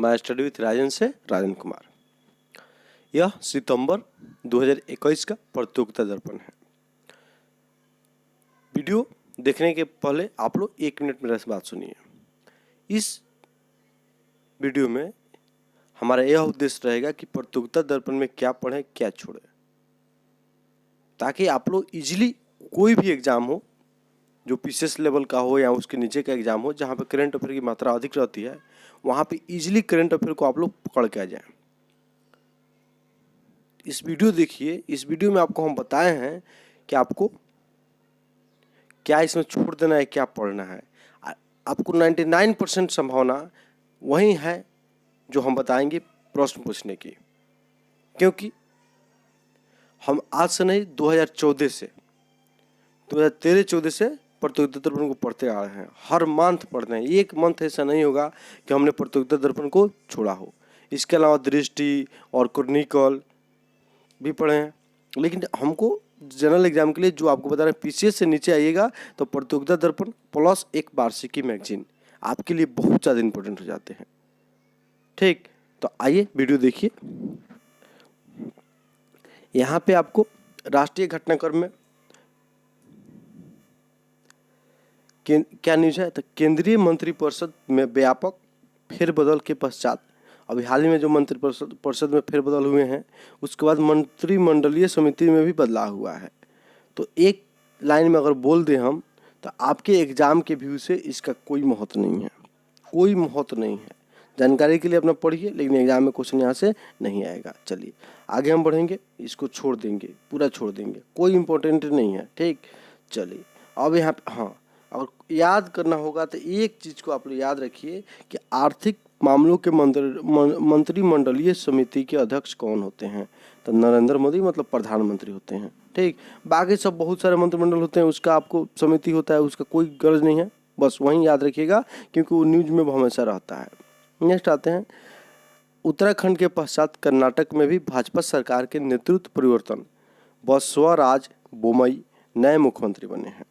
My study with राजन से राजन कुमार। यह सितंबर 2021 का प्रतियोगिता दर्पण है। वीडियो देखने के पहले आप लोग 1 मिनट मेरा बात सुनिए। इस वीडियो में हमारा यह उद्देश्य रहेगा कि प्रतियोगिता दर्पण में क्या पढ़ें क्या छोड़ें, ताकि आप लोग इजीली कोई भी एग्जाम हो जो पीसीएस लेवल का हो या उसके नीचे का एग्जाम हो जहाँ पे करंट अफेयर की मात्रा अधिक रहती है, वहाँ पे इजीली करंट अफेयर को आप लोग पकड़ के आ जाएं। इस वीडियो देखिए। इस वीडियो में आपको हम बताए हैं कि आपको क्या इसमें छोड़ देना है, क्या पढ़ना है। आपको 99% संभावना वही है जो हम बताएंगे प्रश्न पूछने की, क्योंकि हम आज से नहीं 2014 से 2013-14 से प्रतियोगिता दर्पण को पढ़ते आ रहे हैं। हर मंथ पढ़ते हैं, एक मंथ ऐसा नहीं होगा कि हमने प्रतियोगिता दर्पण को छोड़ा हो। इसके अलावा दृष्टि और क्रॉनिकल भी पढ़े हैं, लेकिन हमको जनरल एग्जाम के लिए जो आपको बता रहे हैं पीसीएस से नीचे आइएगा तो प्रतियोगिता दर्पण प्लस एक वार्षिकी मैगजीन आपके लिए बहुत ज़्यादा इंपॉर्टेंट हो जाते हैं। ठीक, तो आइए वीडियो देखिए। यहाँ पे आपको राष्ट्रीय घटनाक्रम में क्या न्यूज है, तो केंद्रीय मंत्रिपरिषद में व्यापक फेरबदल के पश्चात, अभी हाल ही में जो मंत्रिपरिषद में फेरबदल हुए हैं उसके बाद मंत्रिमंडलीय समिति में भी बदलाव हुआ है। तो एक लाइन में अगर बोल दें हम, तो आपके एग्जाम के व्यू से इसका कोई महत्व नहीं है, कोई महत्व नहीं है। जानकारी के लिए अपना पढ़िए, लेकिन एग्जाम में क्वेश्चन यहाँ से नहीं आएगा। चलिए आगे हम बढ़ेंगे, इसको छोड़ देंगे, पूरा छोड़ देंगे, कोई इंपॉर्टेंट नहीं है। ठीक, चलिए अब यहाँ पे हाँ, और याद करना होगा तो एक चीज़ को आप लोग याद रखिए कि आर्थिक मामलों के मंत्रिमंडलीय समिति के अध्यक्ष कौन होते हैं, तो नरेंद्र मोदी मतलब प्रधानमंत्री होते हैं। ठीक, बाकी सब बहुत सारे मंत्रिमंडल होते हैं, उसका आपको समिति होता है, उसका कोई गर्ज नहीं है, बस वहीं याद रखिएगा क्योंकि वो न्यूज में हमेशा रहता है। नेक्स्ट आते हैं, उत्तराखंड के पश्चात कर्नाटक में भी भाजपा सरकार के नेतृत्व परिवर्तन, बसवराज बोम्मई नए मुख्यमंत्री बने हैं।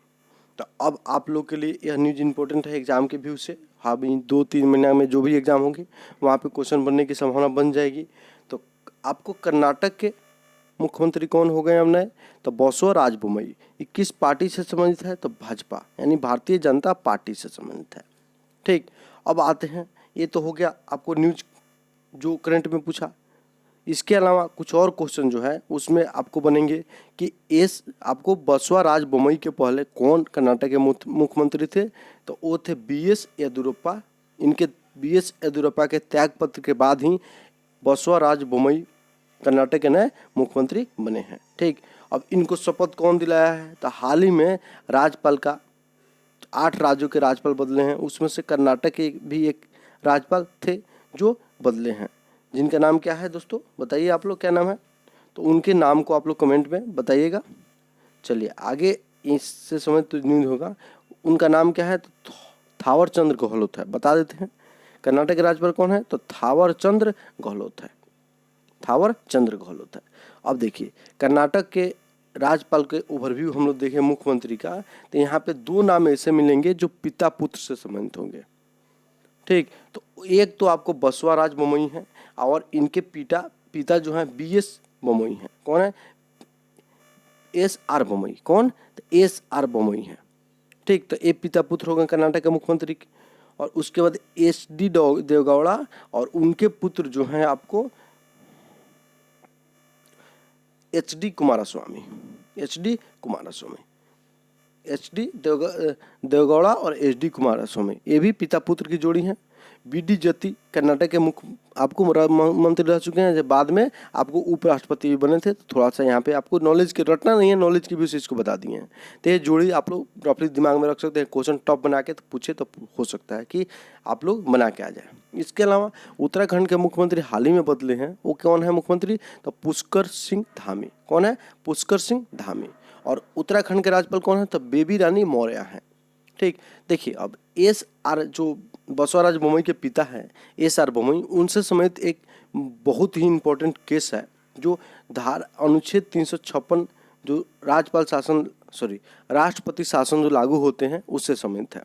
तो अब आप लोग के लिए यह न्यूज इंपॉर्टेंट है एग्जाम के व्यू से। हाँ भी 2-3 महीने में जो भी एग्जाम होंगे वहाँ पे क्वेश्चन बनने की संभावना बन जाएगी। तो आपको कर्नाटक के मुख्यमंत्री कौन हो गए अब नए, तो बसवराज बोम्मई। ये किस पार्टी से संबंधित है, तो भाजपा यानी भारतीय जनता पार्टी से संबंधित है। ठीक, अब आते हैं, ये तो हो गया आपको न्यूज जो करंट में पूछा। इसके अलावा कुछ और क्वेश्चन जो है उसमें आपको बनेंगे कि आपको बसवराज बोम्मई के पहले कौन कर्नाटक के मुख्यमंत्री थे, तो वो थे बीएस येदियुरप्पा। इनके बीएस येदियुरप्पा के त्यागपत्र के बाद ही बसवराज बोम्मई कर्नाटक के नए मुख्यमंत्री बने हैं। ठीक, अब इनको शपथ कौन दिलाया है, तो हाल ही में राज्यपाल का 8 राज्यों के राज्यपाल बदले हैं, उसमें से कर्नाटक के भी एक राज्यपाल थे जो बदले हैं, जिनका नाम क्या है दोस्तों, बताइए आप लोग क्या नाम है, तो उनके नाम को आप लोग कमेंट में बताइएगा। चलिए आगे इससे समझ तो न्यूज होगा, उनका नाम क्या है, तो थावर चंद्र गहलोत है। बता देते हैं कर्नाटक के राज्यपाल कौन है, तो थावर चंद्र गहलोत है, थावर चंद्र गहलोत है। अब देखिए कर्नाटक के राज्यपाल के ओवरव्यू हम लोग देखें मुख्यमंत्री का, तो यहाँ पे 2 नाम ऐसे मिलेंगे जो पिता पुत्र से संबंधित होंगे। ठीक, तो एक तो आपको बसवराज बोम्मई है और इनके पिता जो हैं बीएस बोम्मई हैं। कौन है, एसआर बोम्मई। कौन, तो एसआर बोम्मई है। ठीक, तो ये पिता पुत्र हो गए कर्नाटक के मुख्यमंत्री। और उसके बाद एचडी देवेगौड़ा और उनके पुत्र जो हैं आपको एचडी कुमारस्वामी। एचडी देवेगौड़ा और एचडी कुमारस्वामी, ये भी पिता पुत्र की जोड़ी हैं। बीडी जति कर्नाटक के मुख्य आपको मंत्री रह चुके हैं, जब बाद में आपको उपराष्ट्रपति भी बने थे। तो थोड़ा सा यहाँ पे आपको नॉलेज के रटना नहीं है, नॉलेज की भी इसको बता दिए हैं। तो ये जोड़ी आप लोग अपने दिमाग में रख सकते हैं, क्वेश्चन टॉप बना के तो पूछे तो हो सकता है कि आप लोग बना के आ जाए। इसके अलावा उत्तराखंड के मुख्यमंत्री हाल ही में बदले हैं, वो कौन है मुख्यमंत्री, तो पुष्कर सिंह धामी। कौन है, पुष्कर सिंह धामी। और उत्तराखंड के राज्यपाल कौन है, तो बेबी रानी मौर्य हैं। ठीक, देखिए अब एसआर जो बसवराज बोम्मई के पिता हैं एसआर बोम्मई, उनसे संबंधित एक बहुत ही इम्पोर्टेंट केस है जो अनुच्छेद 356 जो राष्ट्रपति शासन जो लागू होते हैं उससे संबंधित है।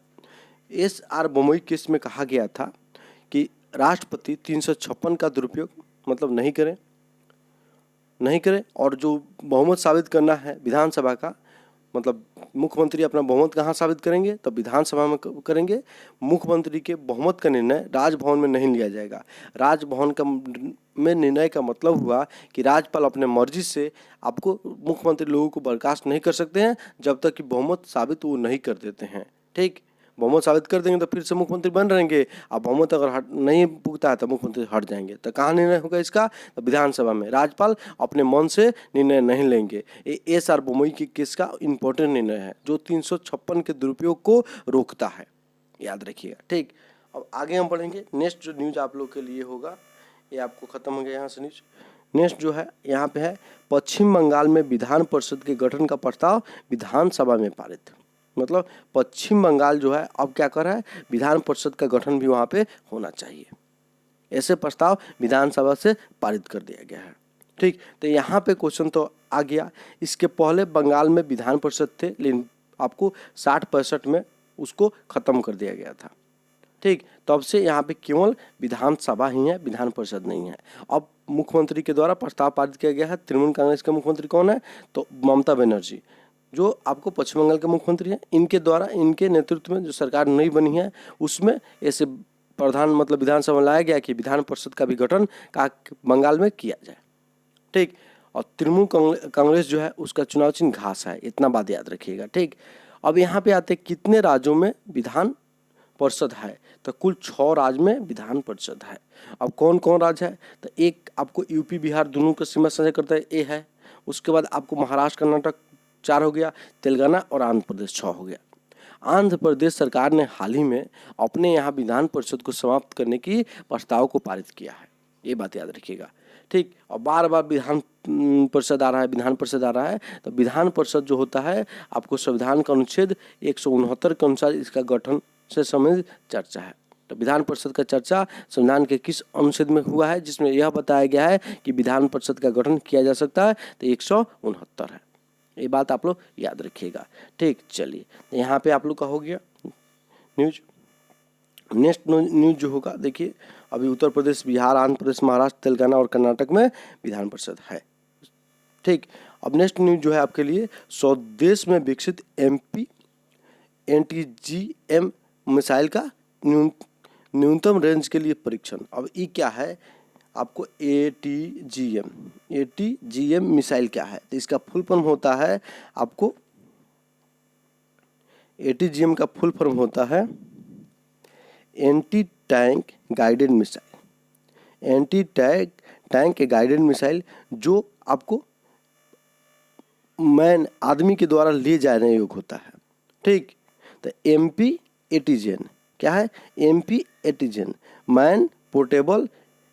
एसआर बोम्मई केस में कहा गया था कि राष्ट्रपति 356 का दुरुपयोग मतलब नहीं करें और जो बहुमत साबित करना है विधानसभा का, मतलब मुख्यमंत्री अपना बहुमत कहाँ साबित करेंगे, तो विधानसभा में करेंगे। मुख्यमंत्री के बहुमत का निर्णय राजभवन में नहीं लिया जाएगा। राजभवन का में निर्णय का मतलब हुआ कि राज्यपाल अपने मर्जी से आपको मुख्यमंत्री लोगों को बर्खास्त नहीं कर सकते हैं जब तक कि बहुमत साबित वो नहीं कर देते हैं। ठीक, बहुमत साबित कर देंगे तो फिर से मुख्यमंत्री बन रहेंगे। अब बहुमत अगर हट नहीं पुगता है तो मुख्यमंत्री हट जाएंगे। तो कहाँ निर्णय होगा इसका, तो विधानसभा में। राज्यपाल अपने मन से निर्णय नहीं लेंगे। ये एस.आर. बोमई के केस का इम्पोर्टेंट निर्णय है जो 356 के दुरुपयोग को रोकता है, याद रखिएगा। ठीक, अब आगे हम पढ़ेंगे। नेक्स्ट जो न्यूज आप लोग के लिए होगा, ये आपको खत्म हो गया यहाँ से न्यूज। नेक्स्ट जो है यहाँ पे है, पश्चिम बंगाल में विधान परिषद के गठन का प्रस्ताव विधानसभा में पारित। मतलब पश्चिम बंगाल जो है अब क्या कर रहा है, विधान परिषद का गठन भी वहाँ पे होना चाहिए। ऐसे प्रस्ताव विधानसभा से पारित कर दिया गया है। ठीक, तो यहाँ पे क्वेश्चन तो आ गया। इसके पहले बंगाल में विधान परिषद थे, लेकिन आपको 60-65 में उसको खत्म कर दिया गया था। ठीक, तब से यहाँ पे केवल विधानसभा ही है, विधान परिषद नहीं है। अब मुख्यमंत्री के द्वारा प्रस्ताव पारित किया गया है। तृणमूल कांग्रेस के मुख्यमंत्री कौन है, तो ममता बनर्जी, जो आपको पश्चिम बंगाल के मुख्यमंत्री हैं। इनके द्वारा, इनके नेतृत्व में जो सरकार नई बनी है उसमें ऐसे प्रधान मतलब विधानसभा में लाया गया कि विधान परिषद का भी गठन का बंगाल में किया जाए। ठीक, और तृणमूल कांग्रेस जो है उसका चुनाव चिन्ह घास है, इतना बात याद रखिएगा। ठीक, अब यहाँ पे आते कितने राज्यों में विधान परिषद है, तो कुल 6 राज्य में विधान परिषद है। अब कौन कौन राज्य है, तो एक आपको यूपी बिहार दोनों का सीमा साझा करता है, ए है। उसके बाद आपको महाराष्ट्र कर्नाटक 4 हो गया, तेलंगाना और आंध्र प्रदेश 6 हो गया। आंध्र प्रदेश सरकार ने हाल ही में अपने यहाँ विधान परिषद को समाप्त करने की प्रस्ताव को पारित किया है, ये बात याद रखिएगा। ठीक, और बार बार विधान परिषद आ रहा है, तो विधान परिषद जो होता है आपको संविधान का अनुच्छेद 169 के अनुसार इसका गठन से संबंधित चर्चा है। तो विधान परिषद का चर्चा संविधान के किस अनुच्छेद में हुआ है, जिसमें यह बताया गया है कि विधान परिषद का गठन किया जा सकता है, तो 169 है। ये बात आप लोग याद रखिएगा। ठीक, चलिए यहाँ पे आप लोग का हो गया न्यूज। नेक्स्ट न्यूज जो होगा, देखिए अभी उत्तर प्रदेश, बिहार, आंध्र प्रदेश, महाराष्ट्र, तेलंगाना और कर्नाटक में विधान परिषद है। ठीक, अब नेक्स्ट न्यूज जो है आपके लिए, स्वदेश में विकसित MP ATGM मिसाइल का न्यूनतम रेंज के लिए परीक्षण। अब ये क्या है, आपको ATGM मिसाइल क्या है, तो इसका फुल फॉर्म होता है, आपको ATGM का फुल फॉर्म होता है anti tank guided missile. Anti tank guided missile जो आपको मैन आदमी के द्वारा ले जाने योग्य होता है। ठीक, तो MP ATGM क्या है, MP ATGM man portable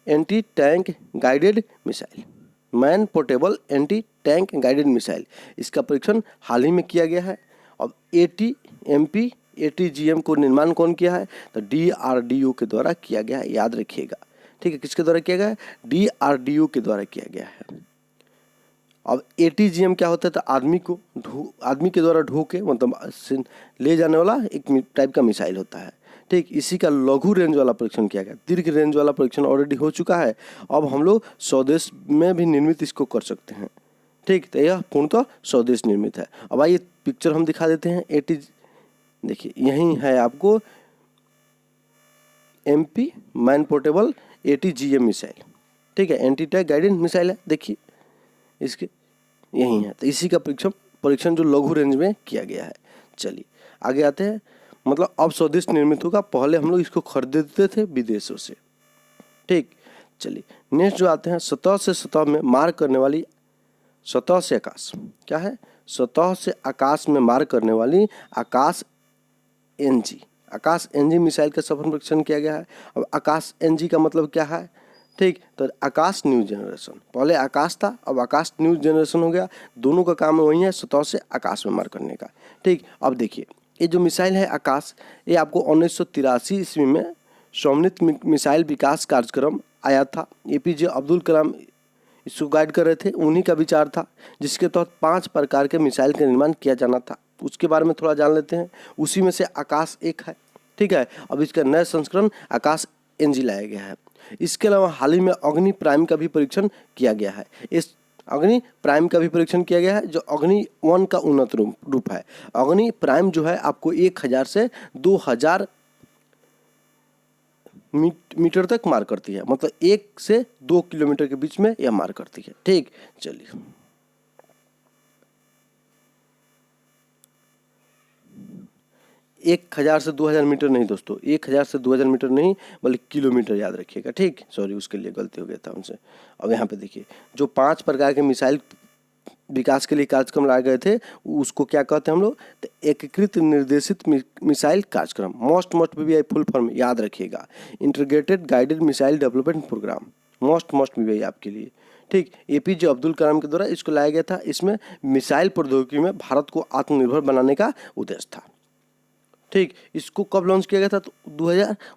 anti tank guided missile. Man portable anti tank guided missile, इसका परीक्षण हाल ही में किया गया है। अब MP ATGM को निर्माण कौन किया है, तो DRDO के द्वारा किया गया है, याद रखिएगा। ठीक है, किसके द्वारा किया गया है, DRDO के द्वारा किया गया है। अब ATGM क्या होता है, तो आदमी के द्वारा ढो के मतलब ले जाने वाला एक टाइप का मिसाइल होता है। ठीक, इसी का लघु रेंज वाला परीक्षण किया गया। दीर्घ रेंज वाला परीक्षण ऑलरेडी हो चुका है, अब हम लोग स्वदेश में भी निर्मित इसको कर सकते हैं। ठीक, तो यह पूर्णतः स्वदेश निर्मित है। अब आइए पिक्चर हम दिखा देते हैं। देखिए यही है आपको MP man portable ATGM missile. ठीक है, एंटी टैंक गाइडेड मिसाइल है, देखिए इसके यही है। तो इसी का परीक्षण जो लघु रेंज में किया गया है। चलिए आगे आते हैं, मतलब अब स्वदेश निर्मित होगा, पहले हम लोग इसको खरीदते थे विदेशों से। ठीक, चलिए नेक्स्ट जो आते हैं, सतह से सतह में मार करने वाली, सतह से आकाश क्या है, सतह से आकाश में मार करने वाली आकाश NG मिसाइल का सफल परीक्षण किया गया है। अब आकाश NG का मतलब क्या है, ठीक, तो आकाश न्यू जनरेशन, पहले आकाश था अब आकाश न्यू जनरेशन हो गया। दोनों का काम वही है, सतह से आकाश में मार करने का। ठीक, अब देखिए ये जो मिसाइल है आकाश, ये आपको 1983 ईस्वी में समन्वित मिसाइल विकास कार्यक्रम आया था। APJ अब्दुल कलाम इसको गाइड कर रहे थे, उन्हीं का विचार था, जिसके तहत 5 प्रकार के मिसाइल का निर्माण किया जाना था। उसके बारे में थोड़ा जान लेते हैं। उसी में से आकाश एक है। ठीक है, अब इसका नया संस्करण आकाश एनजी लाया गया है। इसके अलावा हाल ही में अग्नि प्राइम का भी परीक्षण किया गया है। इस अग्नि प्राइम का भी परीक्षण किया गया है जो अग्नि 1 का उन्नत रूप है। अग्नि प्राइम जो है आपको 1000 से 2000 मीटर तक मार करती है, मतलब 1 से 2 किलोमीटर के बीच में यह मार करती है। ठीक, चलिए 1000 से 2000 मीटर नहीं दोस्तों, 1000 से 2000 मीटर नहीं बल्कि किलोमीटर याद रखिएगा। ठीक, सॉरी उसके लिए गलती हो गया था हमसे। अब यहाँ पे देखिए जो 5 प्रकार के मिसाइल विकास के लिए कार्यक्रम लाए गए थे उसको क्या कहते हैं हम लोग, तो एकीकृत निर्देशित मिसाइल कार्यक्रम, मोस्ट PBI फुल फॉर्म याद रखिएगा, integrated guided missile development programme, most PBI आपके लिए। ठीक, APJ अब्दुल कलाम के द्वारा इसको लाया गया था। इसमें मिसाइल प्रौद्योगिकी में भारत को आत्मनिर्भर बनाने का उद्देश्य था। ठीक, इसको कब लॉन्च किया गया था, तो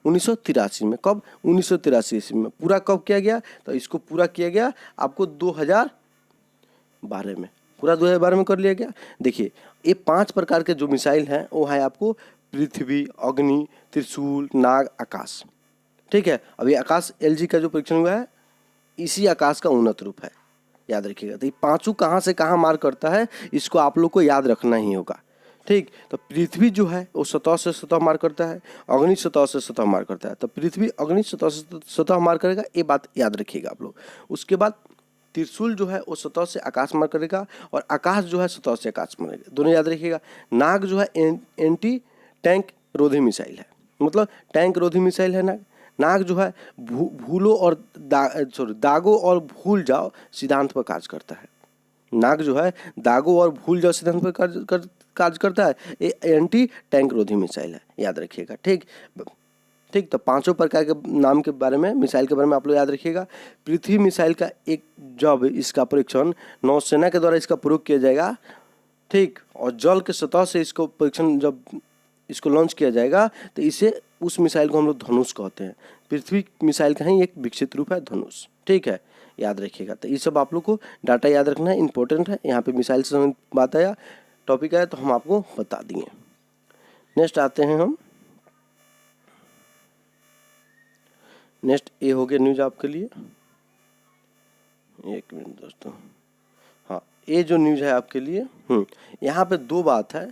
1983 में। कब, 1983 ईस्वी में। पूरा कब किया गया, तो इसको पूरा किया गया आपको 2012 में, पूरा 2012 में कर लिया गया। देखिए ये 5 प्रकार के जो मिसाइल हैं वो है आपको पृथ्वी, अग्नि, त्रिशूल, नाग, आकाश। ठीक है, अभी आकाश LG का जो परीक्षण हुआ है इसी आकाश का उन्नत रूप है, याद रखिएगा। तो ये पांचों कहाँ से कहाँ मार करता है इसको आप लोग को याद रखना ही होगा। ठीक, तो पृथ्वी जो है वो सतह से सतह मार करता है, अग्नि सतह से सतह मार करता है। तो पृथ्वी अग्नि सतह से सतह मार करेगा, ये बात याद रखिएगा आप लोग। उसके बाद त्रिशूल जो है वो सतह से आकाश मार करेगा और आकाश जो है सतह से आकाश मारेगा, दोनों याद रखिएगा। नाग जो है एंटी टैंक रोधी मिसाइल है, मतलब टैंक रोधी मिसाइल है नाग। नाग जो है भूलो और दागो और भूल जाओ सिद्धांत पर कार्य करता है। नाग जो है दागो और भूल जाओ सिद्धांत पर कार्य करता है। ये एंटी टैंक रोधी मिसाइल है, याद रखिएगा। ठीक, तो 5 प्रकार के नाम के बारे में, मिसाइल के बारे में आप लोग याद रखिएगा। पृथ्वी मिसाइल का एक जब इसका परीक्षण नौसेना के द्वारा इसका प्रयोग किया जाएगा। ठीक, और जल के सतह से इसको परीक्षण जब इसको लॉन्च किया जाएगा तो इसे उस मिसाइल को हम लोग धनुष कहते हैं। पृथ्वी मिसाइल का ही एक विकसित रूप है धनुष। ठीक है, याद रखिएगा। तो ये सब आप लोग को डाटा याद रखना है, इंपॉर्टेंट है। यहाँ पे मिसाइल से संबंधित बात आया, टॉपिक आया तो हम आपको बता दिए। नेक्स्ट आते हैं हम, नेक्स्ट ये हो गया न्यूज आपके लिए। एक मिनट दोस्तों, हाँ ये जो न्यूज है आपके लिए, यहाँ पे 2 बात है।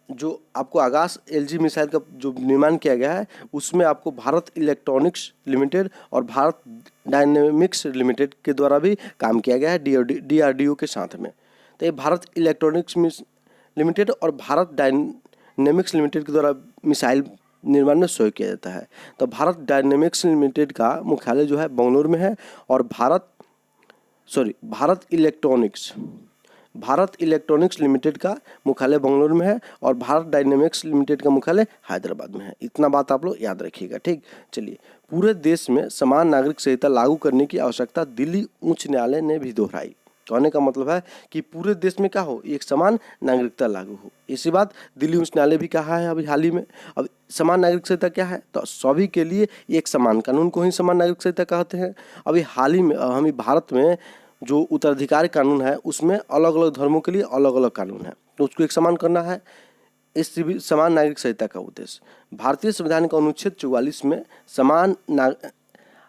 जो आपको आकाश LG मिसाइल का जो निर्माण किया गया है उसमें आपको भारत इलेक्ट्रॉनिक्स लिमिटेड और भारत डायनेमिक्स लिमिटेड के द्वारा भी काम किया गया है, DRDO के साथ में। तो ये भारत इलेक्ट्रॉनिक्स लिमिटेड और भारत डायनेमिक्स लिमिटेड के द्वारा मिसाइल निर्माण में सहयोग किया जाता है। तो भारत डायनेमिक्स लिमिटेड का मुख्यालय जो है बेंगलुरु में है और भारत इलेक्ट्रॉनिक्स लिमिटेड का मुख्यालय बेंगलुरु में है और भारत डायनेमिक्स लिमिटेड का मुख्यालय हैदराबाद में है। इतना बात आप लोग याद रखिएगा। ठीक, चलिए पूरे देश में समान नागरिक संहिता लागू करने की आवश्यकता दिल्ली उच्च न्यायालय ने भी दोहराई। कहने का मतलब है कि पूरे देश में क्या हो, एक समान नागरिकता लागू हो। इसी बात दिल्ली उच्च न्यायालय भी कहा है अभी हाल ही में। अब समान नागरिक संहिता क्या है, तो सभी के लिए एक समान कानून को ही समान नागरिक संहिता कहते हैं। अभी हाल ही में हम भारत में जो उत्तराधिकार कानून है उसमें अलग अलग धर्मों के लिए अलग अलग कानून है, तो उसको एक समान करना है। इस समान नागरिक संहिता का उद्देश्य भारतीय संविधान का अनुच्छेद 44 में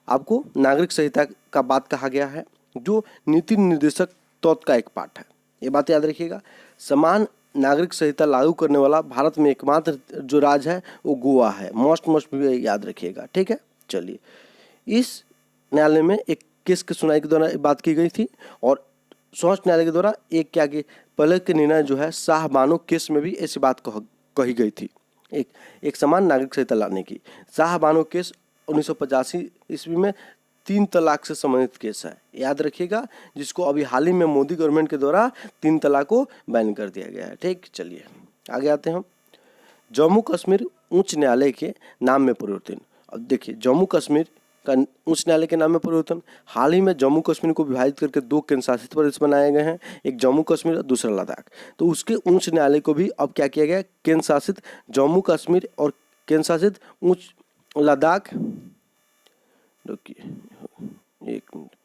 आपको नागरिक संहिता का बात कहा गया है, जो नीति निर्देशक तत्व का एक पार्ट है। ये बात याद रखिएगा। समान नागरिक संहिता लागू करने वाला भारत में एकमात्र जो राज्य है वो गोवा है। मोस्ट भी याद रखिएगा। ठीक है, चलिए इस न्यायालय में एक केस की सुनवाई के दौरान बात की गई थी और सर्वोच्च न्यायालय के द्वारा एक क्या कि पहले के निर्णय जो है शाहबानो केस में भी ऐसी बात कही गई थी, एक समान नागरिक संहिता लाने की। शाहबानो केस 1985 ईस्वी में 3 तलाक से संबंधित केस है, याद रखिएगा, जिसको अभी हाल ही में मोदी गवर्नमेंट के द्वारा 3 तलाक को बैन कर दिया गया है। ठीक, चलिए आगे आते हैं हम। जम्मू कश्मीर उच्च न्यायालय के नाम में परिवर्तन। अब देखिए जम्मू कश्मीर का उच्च न्यायालय के नाम में परिवर्तन। हाल ही में जम्मू कश्मीर को विभाजित करके 2 केंद्र शासित प्रदेश बनाए गए हैं, एक जम्मू कश्मीर और दूसरा लद्दाख। तो उसके उच्च न्यायालय को भी अब क्या किया गया, केंद्र शासित जम्मू कश्मीर और केंद्र शासित उच्च लद्दाख, एक मिनट,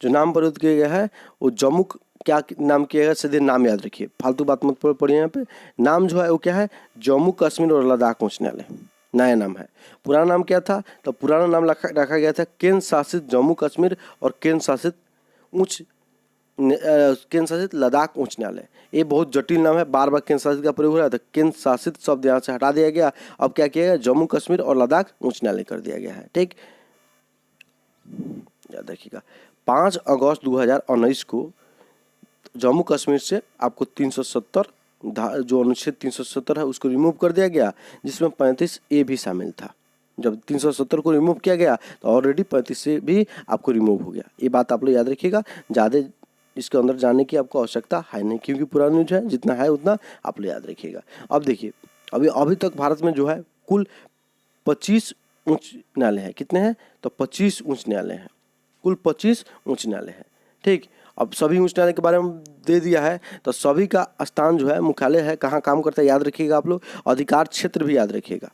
जो नाम परिवर्तित किया गया है वो जम्मू क्या नाम किया गया, सीधे नाम याद रखिए, फालतू बात मत पढ़िए। यहाँ पे नाम जो है वो क्या है, जम्मू कश्मीर और लद्दाख उच्च न्यायालय, नया नाम है। पुराना नाम क्या था, तो पुराना नाम रखा गया था केंद्र शासित जम्मू कश्मीर और केंद्र शासित लद्दाख उच्च न्यायालय। ये बहुत जटिल नाम है, बार बार केंद्र शासित का प्रयोग हो रहा था, केंद्र शासित शब्द यहाँ से हटा दिया गया। अब क्या किया गया, जम्मू कश्मीर और लद्दाख उच्च न्यायालय कर दिया गया है। ठीक, याद रखिएगा। 5 अगस्त 2019 को जम्मू कश्मीर से आपको 370 जो अनुच्छेद 370 है उसको रिमूव कर दिया गया, जिसमें 35A भी शामिल था। जब 370 को रिमूव किया गया तो ऑलरेडी 35A भी आपको रिमूव हो गया। ये बात आप लोग याद रखिएगा, ज़्यादा इसके अंदर जाने की आपको आवश्यकता है नहीं, क्योंकि पुराना न्यूज है, जितना है उतना आप लोग याद रखिएगा। अब देखिए, अभी तक भारत में जो है कुल 25 उच्च न्यायालय हैं। कितने हैं, तो 25 उच्च न्यायालय हैं, कुल 25 उच्च न्यायालय हैं। ठीक, अब सभी उच्च न्यायालय के बारे में दे दिया है, तो सभी का स्थान जो है, मुख्यालय है, कहाँ काम करता है याद रखिएगा आप लोग, अधिकार क्षेत्र भी याद रखिएगा।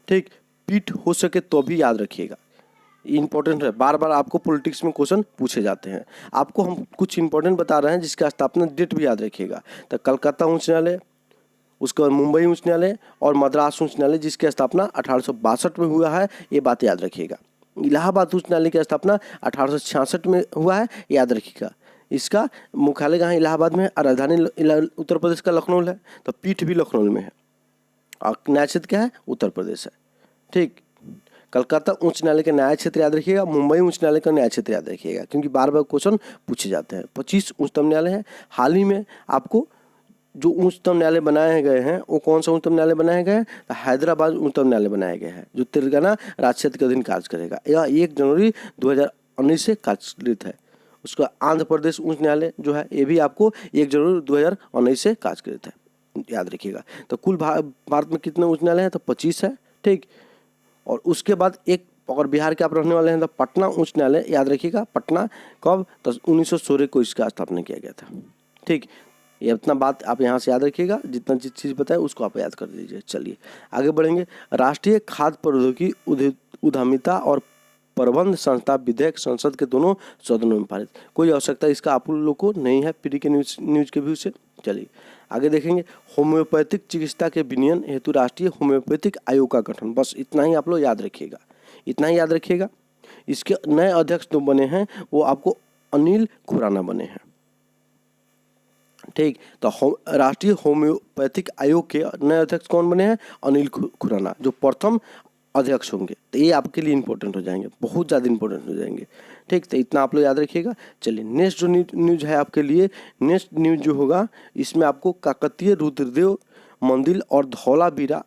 ठीक, पीठ हो सके तो भी याद रखिएगा, इंपॉर्टेंट है, बार बार आपको पॉलिटिक्स में क्वेश्चन पूछे जाते हैं। आपको हम कुछ इंपॉर्टेंट बता रहे हैं, जिसका स्थापना डेट भी याद रखिएगा। तो कलकत्ता उच्च न्यायालय, उसके बाद मुंबई उच्च न्यायालय और मद्रास उच्च न्यायालय, जिसकी स्थापना 1862 में हुआ है, ये बात याद रखिएगा। इलाहाबाद उच्च न्यायालय की स्थापना 1866 में हुआ है, याद रखिएगा। इसका मुख्यालय कहाँ, इलाहाबाद में है, और राजधानी उत्तर प्रदेश का लखनऊ है, तो पीठ भी लखनऊ में है, और न्याय क्षेत्र क्या है, उत्तर प्रदेश है। ठीक, कलकत्ता उच्च न्यायालय का न्याय क्षेत्र याद रखिएगा, मुंबई उच्च न्यायालय का न्याय क्षेत्र याद रखिएगा, क्योंकि बार बार क्वेश्चन पूछे जाते हैं। 25 उच्चतम न्यायालय हैं। हाल ही में आपको जो उच्चतम न्यायालय बनाए गए हैं, वो कौन सा उच्चतम न्यायालय बनाए गए हैं, तो हैदराबाद उच्चतम न्यायालय बनाया गया है, जो तेलंगाना राज्य क्षेत्र के अधीन कार्य करेगा। यह 1 जनवरी 2019 से कार्यरत है। उसका आंध्र प्रदेश उच्च न्यायालय जो है, ये भी आपको 1 जनवरी 2019 से कार्यरत है, याद रखिएगा। तो कुल भारत में कितने उच्च न्यायालय हैं, तो 25 है। ठीक, और उसके बाद एक, अगर बिहार के आप रहने वाले हैं तो पटना उच्च न्यायालय याद रखिएगा। पटना कब, तो 1916 को इसका स्थापना किया गया था। ठीक, ये इतना बात आप यहाँ से याद रखिएगा, जितना जिस चीज़ बताए उसको आप याद कर दीजिए। चलिए आगे बढ़ेंगे। राष्ट्रीय खाद्य प्रौद्योगिकी उद्यमिता और प्रबंध संस्था विधेयक संसद के दोनों सदनों में पारित। कोई आवश्यकता इसका आप लोग को नहीं है पीडी के न्यूज के व्यू से। चलिए आगे देखेंगे। होम्योपैथिक चिकित्सा के विनियमन हेतु राष्ट्रीय होम्योपैथिक आयोग का गठन। बस इतना ही आप लोग याद रखिएगा, इतना ही याद रखिएगा। इसके नए अध्यक्ष जो बने हैं वो आपको अनिल खुराना बने हैं। ठीक, तो राष्ट्रीय होम्योपैथिक आयोग के नए अध्यक्ष कौन बने हैं, अनिल खुराना, जो प्रथम अध्यक्ष होंगे। तो ये आपके लिए इंपॉर्टेंट हो जाएंगे, बहुत ज़्यादा इंपॉर्टेंट हो जाएंगे। ठीक, तो इतना आप लोग याद रखिएगा। चलिए नेक्स्ट जो न्यूज है आपके लिए, नेक्स्ट न्यूज जो होगा इसमें आपको काकतीय रुद्रदेव मंदिर और धौलावीरा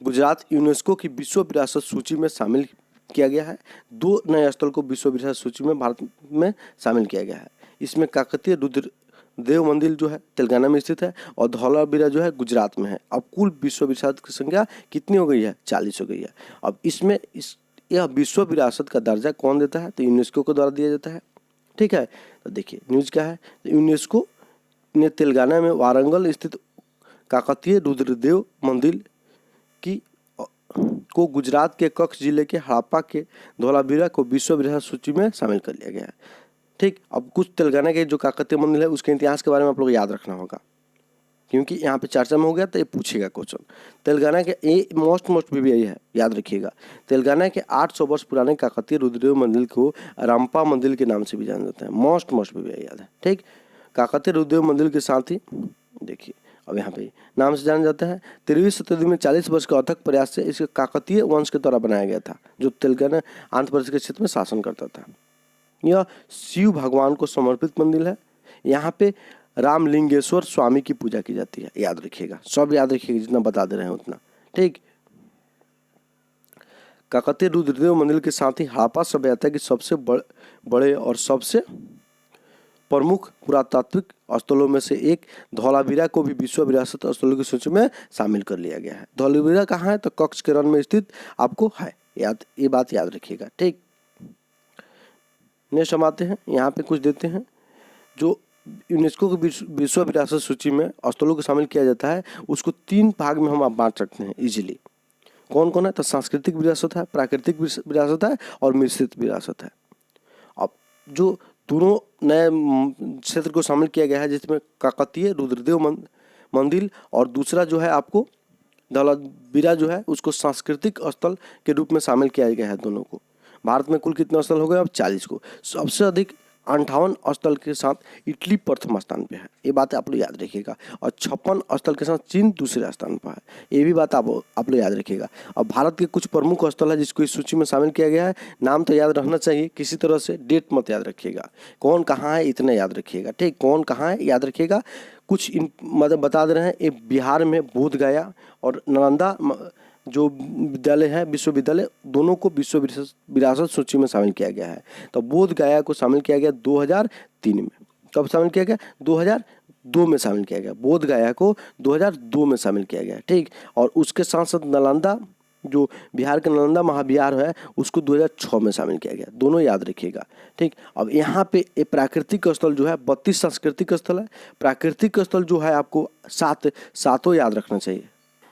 गुजरात यूनेस्को की विश्व विरासत सूची में शामिल किया गया है। 2 नए स्थल को विश्व विरासत सूची में भारत में शामिल किया गया है। इसमें काकतीय रुद्रदेव मंदिर जो है तेलंगाना में स्थित है, और धौलावीरा जो है गुजरात में है। अब कुल विश्व विरासत की संख्या कितनी हो गई है, 40 हो गई है। अब इसमें यह विश्व विरासत का दर्जा कौन देता है, तो यूनेस्को के द्वारा दिया जाता है। ठीक है, तो देखिए न्यूज क्या है, तो यूनेस्को ने तेलंगाना में वारंगल स्थित काकतीय रुद्रदेव मंदिर की को गुजरात के कच्छ जिले के हड़प्पा के धौलावीरा को विश्व विरासत सूची में शामिल कर लिया गया है। ठीक, अब कुछ तेलंगाना के जो काकतीय मंदिर है उसके इतिहास के बारे में आप लोग याद रखना होगा, क्योंकि यहाँ पे चर्चा में हो गया तो ये पूछेगा क्वेश्चन। तेलंगाना के ये मोस्ट भी यही है, याद रखिएगा। तेलंगाना के 800 वर्ष पुराने काकतीय रुद्रदेव मंदिर को रंपा मंदिर के नाम से भी जाना जाता है। मोस्ट भी याद है। ठीक, काकतीय रुद्रदेव मंदिर के साथ ही देखिए अब यहाँ पे नाम से जाना जाता है। 13वीं शताब्दी में 40 वर्ष का अथक प्रयास से इसे काकतीय वंश के द्वारा बनाया गया था, जो तेलंगाना आंध्र प्रदेश के क्षेत्र में शासन करता था। यह शिव भगवान को समर्पित मंदिर है। यहाँ पे रामलिंगेश्वर स्वामी की पूजा की जाती है, याद रखिएगा, सब याद रखिएगा, जितना बता दे रहे हैं उतना। ठीक, काकतीय रुद्रदेव मंदिर के साथ ही हड़प्पा सभ्यता की सबसे बड़े और सबसे प्रमुख पुरातात्विक स्थलों में से एक धौलावीरा को भी विश्व विरासत स्थलों की सूची में शामिल कर लिया गया है। धौलावीरा कहाँ है, तो कच्छ के रण में स्थित आपको है, ये बात याद रखिएगा। ठीक, नेक्स्ट हम आते हैं, यहाँ पे कुछ देते हैं जो यूनेस्को की विश्व विरासत सूची में स्थलों को शामिल किया जाता है। उसको 3 भाग में हम बांट सकते हैं इजीली। कौन कौन है, तो सांस्कृतिक विरासत है, प्राकृतिक विरासत है और मिश्रित विरासत है। अब जो दोनों नए क्षेत्र को शामिल किया गया है, जिसमें काकतीय रुद्रदेव मंदिर और दूसरा जो है आपको धौलावीरा जो है उसको सांस्कृतिक स्थल के रूप में शामिल किया गया है दोनों को। भारत में कुल कितने स्थल हो गए? अब 40 को। सबसे अधिक 58 स्थल के साथ इटली प्रथम स्थान पे है, ये बात आप लोग याद रखिएगा। और 56 स्थल के साथ चीन दूसरे स्थान पर है, ये भी बात आप लोग याद रखिएगा। और भारत के कुछ प्रमुख स्थल है जिसको इस सूची में शामिल किया गया है। नाम तो याद रखना चाहिए किसी तरह से, डेट मत याद रखिएगा। कौन कहाँ है इतना याद रखिएगा, ठीक। कौन कहाँ है याद रखिएगा। कुछ मतलब बता दे रहे हैं, एक बिहार में बोध गया और नालंदा जो विद्यालय है, विश्वविद्यालय, दोनों को विश्व विरासत सूची में शामिल किया गया है। तो बोध गया को शामिल किया गया 2003 में। कब शामिल किया गया? 2002 में शामिल किया गया। बोध गया को 2002 में शामिल किया गया, ठीक। और उसके साथ साथ नालंदा, जो बिहार का नालंदा महाविहार है, उसको 2006 में शामिल किया गया। दोनों याद रखिएगा, ठीक। अब यहाँ पे एक प्राकृतिक स्थल जो है, 32 सांस्कृतिक स्थल है। प्राकृतिक स्थल जो है आपको सातों याद रखना चाहिए,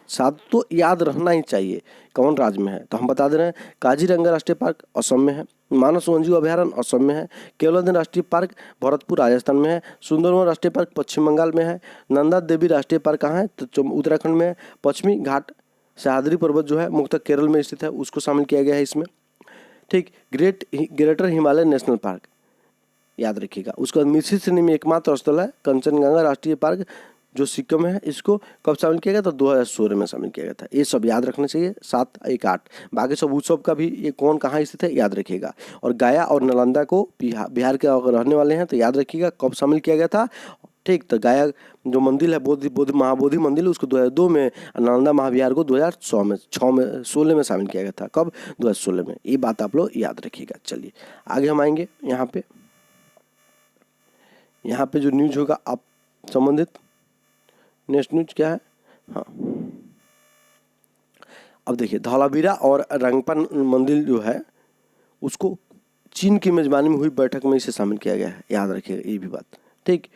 7 तो याद रहना ही चाहिए। कौन राज्य में है? तो हम बता दे रहे हैं, काजीरंगा राष्ट्रीय पार्क असम में है, मानस वन्यजीव अभयारण्य असम में है, केवलादेव राष्ट्रीय पार्क भरतपुर राजस्थान में है, सुंदरवन राष्ट्रीय पार्क पश्चिम बंगाल में है, नंदा देवी राष्ट्रीय पार्क कहाँ है? तो उत्तराखंड में है। पश्चिमी घाट सह्याद्री पर्वत जो है मुख्यतः केरल में स्थित है, उसको शामिल किया गया है इसमें, ठीक। ग्रेटर हिमालय नेशनल पार्क याद रखिएगा। उसके बाद मिश्रित श्रेणी में एकमात्र स्थल है कंचनजंगा राष्ट्रीय पार्क जो सिक्किम में है, इसको कब शामिल किया गया? तो 2016 में शामिल किया गया था। ये सब याद रखना चाहिए, 7, 1, 8। बाकी सब उत्सव का भी ये कौन कहाँ स्थित है याद रखिएगा। और गया और नालंदा को बिहार के अगर रहने वाले हैं तो याद रखिएगा कब शामिल किया गया था, ठीक। तो गया जो मंदिर है महाबोधि मंदिर, उसको 2002 में, नालंदा महाविहार को 2016 में शामिल किया गया था। कब? 2016 में। ये बात आप लोग याद रखिएगा। चलिए आगे हम आएंगे। यहाँ पे जो न्यूज होगा आप संबंधित, नेक्स्ट न्यूज क्या है? हाँ, अब देखिए, धौलावीरा और रंगपा मंदिर जो है उसको चीन की मेजबानी में हुई बैठक में इसे शामिल किया गया है, याद रखिएगा ये भी बात, ठीक।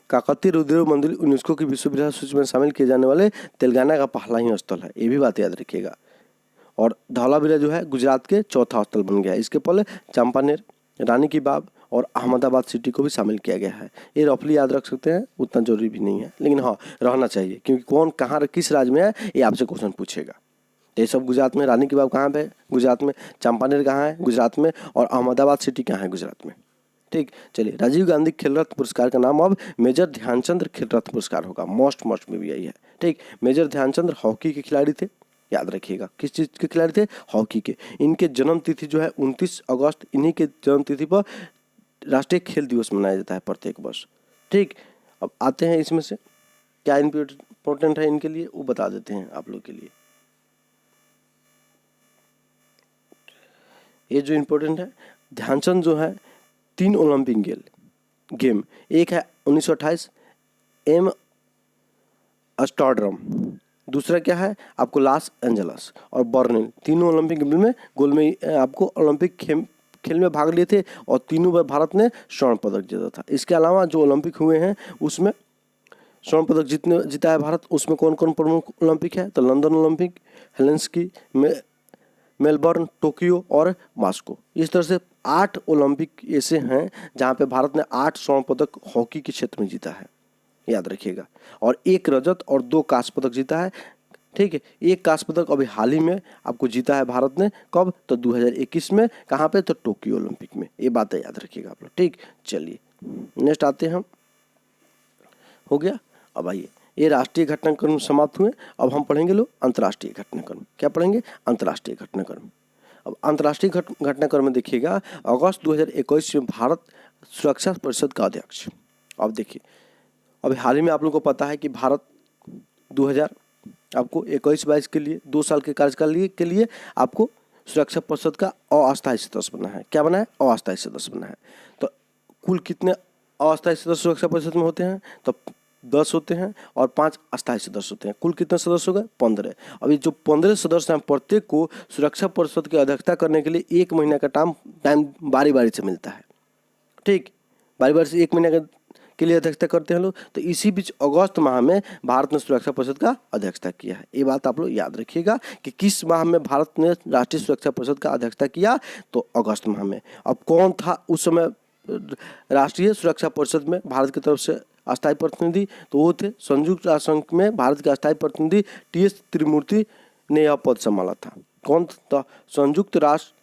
काकतीय रुद्रदेव मंदिर यूनेस्को की विश्व विरासत सूची में शामिल किए जाने वाले तेलंगाना का पहला ही स्थल है, ये भी बात याद रखिएगा। और धौलावीरा जो है गुजरात के चौथा स्थल बन गया है। इसके पहले चंपानेर, रानी की बाग और अहमदाबाद सिटी को भी शामिल किया गया है। ये रफली याद रख सकते हैं, उतना जरूरी भी नहीं है, लेकिन हाँ रहना चाहिए, क्योंकि कौन कहाँ किस राज्य में है ये आपसे क्वेश्चन पूछेगा। ये सब गुजरात में। रानी की बाग कहाँ पे है? गुजरात में। चंपानेर कहाँ है? गुजरात में। और अहमदाबाद सिटी कहाँ है? गुजरात में, ठीक। चलिए, राजीव गांधी खेल रत्न पुरस्कार का नाम अब मेजर ध्यानचंद खेल रत्न पुरस्कार होगा। मोस्ट में भी यही है, ठीक। मेजर ध्यानचंद हॉकी के खिलाड़ी थे, याद रखिएगा। किस चीज़ के खिलाड़ी थे? हॉकी के। इनके जन्म तिथि जो है 29 अगस्त, इन्हीं के जन्म तिथि पर राष्ट्रीय खेल दिवस मनाया जाता है प्रत्येक वर्ष, ठीक। अब आते हैं इसमें से क्या इम्पोर्टेंट है इनके लिए, वो बता देते हैं आप लोग के लिए। ये जो इम्पोर्टेंट है, ध्यानचंद जो है 3 ओलंपिक गेम, एक है 1928 एम एम्स्टर्डम, दूसरा क्या है आपको लॉस एंजल्स और बर्लिन। तीनों ओलंपिक गेम में गोल्ड में आपको ओलंपिक खेल में भाग लिए थे और तीनों बार भारत ने स्वर्ण पदक जीता था। इसके अलावा जो ओलंपिक हुए हैं उसमें स्वर्ण पदक जीता है भारत। उसमें कौन कौन प्रमुख ओलंपिक है? तो London Olympic, Helsinki, Melbourne, Tokyo और मॉस्को। इस तरह से 8 ओलंपिक ऐसे हैं जहां पे भारत ने 8 स्वर्ण पदक हॉकी के क्षेत्र में जीता है, याद रखिएगा। और 1 रजत और 2 कांस्य पदक जीता है, ठीक है। 1 कांस्य पदक अभी हाल ही में आपको जीता है भारत ने, कब? तो 2021 में। कहाँ पे? तो टोक्यो ओलंपिक में। ये बातें याद रखिएगा आप लोग, ठीक। चलिए नेक्स्ट आते हैं हम। हो गया। अब आइए, ये राष्ट्रीय घटनाक्रम समाप्त हुए। अब हम पढ़ेंगे लोग अंतर्राष्ट्रीय घटनाक्रम। क्या पढ़ेंगे? अंतर्राष्ट्रीय घटनाक्रम। अब अंतर्राष्ट्रीय घटनाक्रम में देखिएगा, अगस्त 2021 में भारत सुरक्षा परिषद का अध्यक्ष। अब देखिए, अभी हाल ही में आप लोगों को पता है कि भारत 2021-22 के लिए 2 साल के कार्यकाल के लिए आपको सुरक्षा परिषद का अस्थायी सदस्य बना है। क्या बना है? अस्थायी सदस्य बना है। तो कुल कितने अस्थायी सदस्य सुरक्षा परिषद में होते हैं? तो 10 होते हैं और 5 अस्थायी सदस्य होते हैं। कुल कितने सदस्य हो गए? 15। अभी जो 15 सदस्य हैं, प्रत्येक को सुरक्षा परिषद की अध्यक्षता करने के लिए 1 महीने का टाइम बारी बारी से मिलता है, ठीक। बारी बारी से 1 महीने के लिए अध्यक्षता करते हैं लोग। तो इसी बीच अगस्त माह में भारत ने सुरक्षा परिषद का अध्यक्षता किया है। ये बात आप लोग याद रखिएगा कि किस माह में भारत ने राष्ट्रीय सुरक्षा परिषद का अध्यक्षता किया, तो अगस्त माह में। अब कौन था उस समय राष्ट्रीय सुरक्षा परिषद में भारत की तरफ से अस्थायी प्रतिनिधि तो वो थे संयुक्त राष्ट्र संघ में भारत के अस्थायी प्रतिनिधि टी.एस. त्रिमूर्ति ने यह पद संभाला था। कौन था? संयुक्त राष्ट्र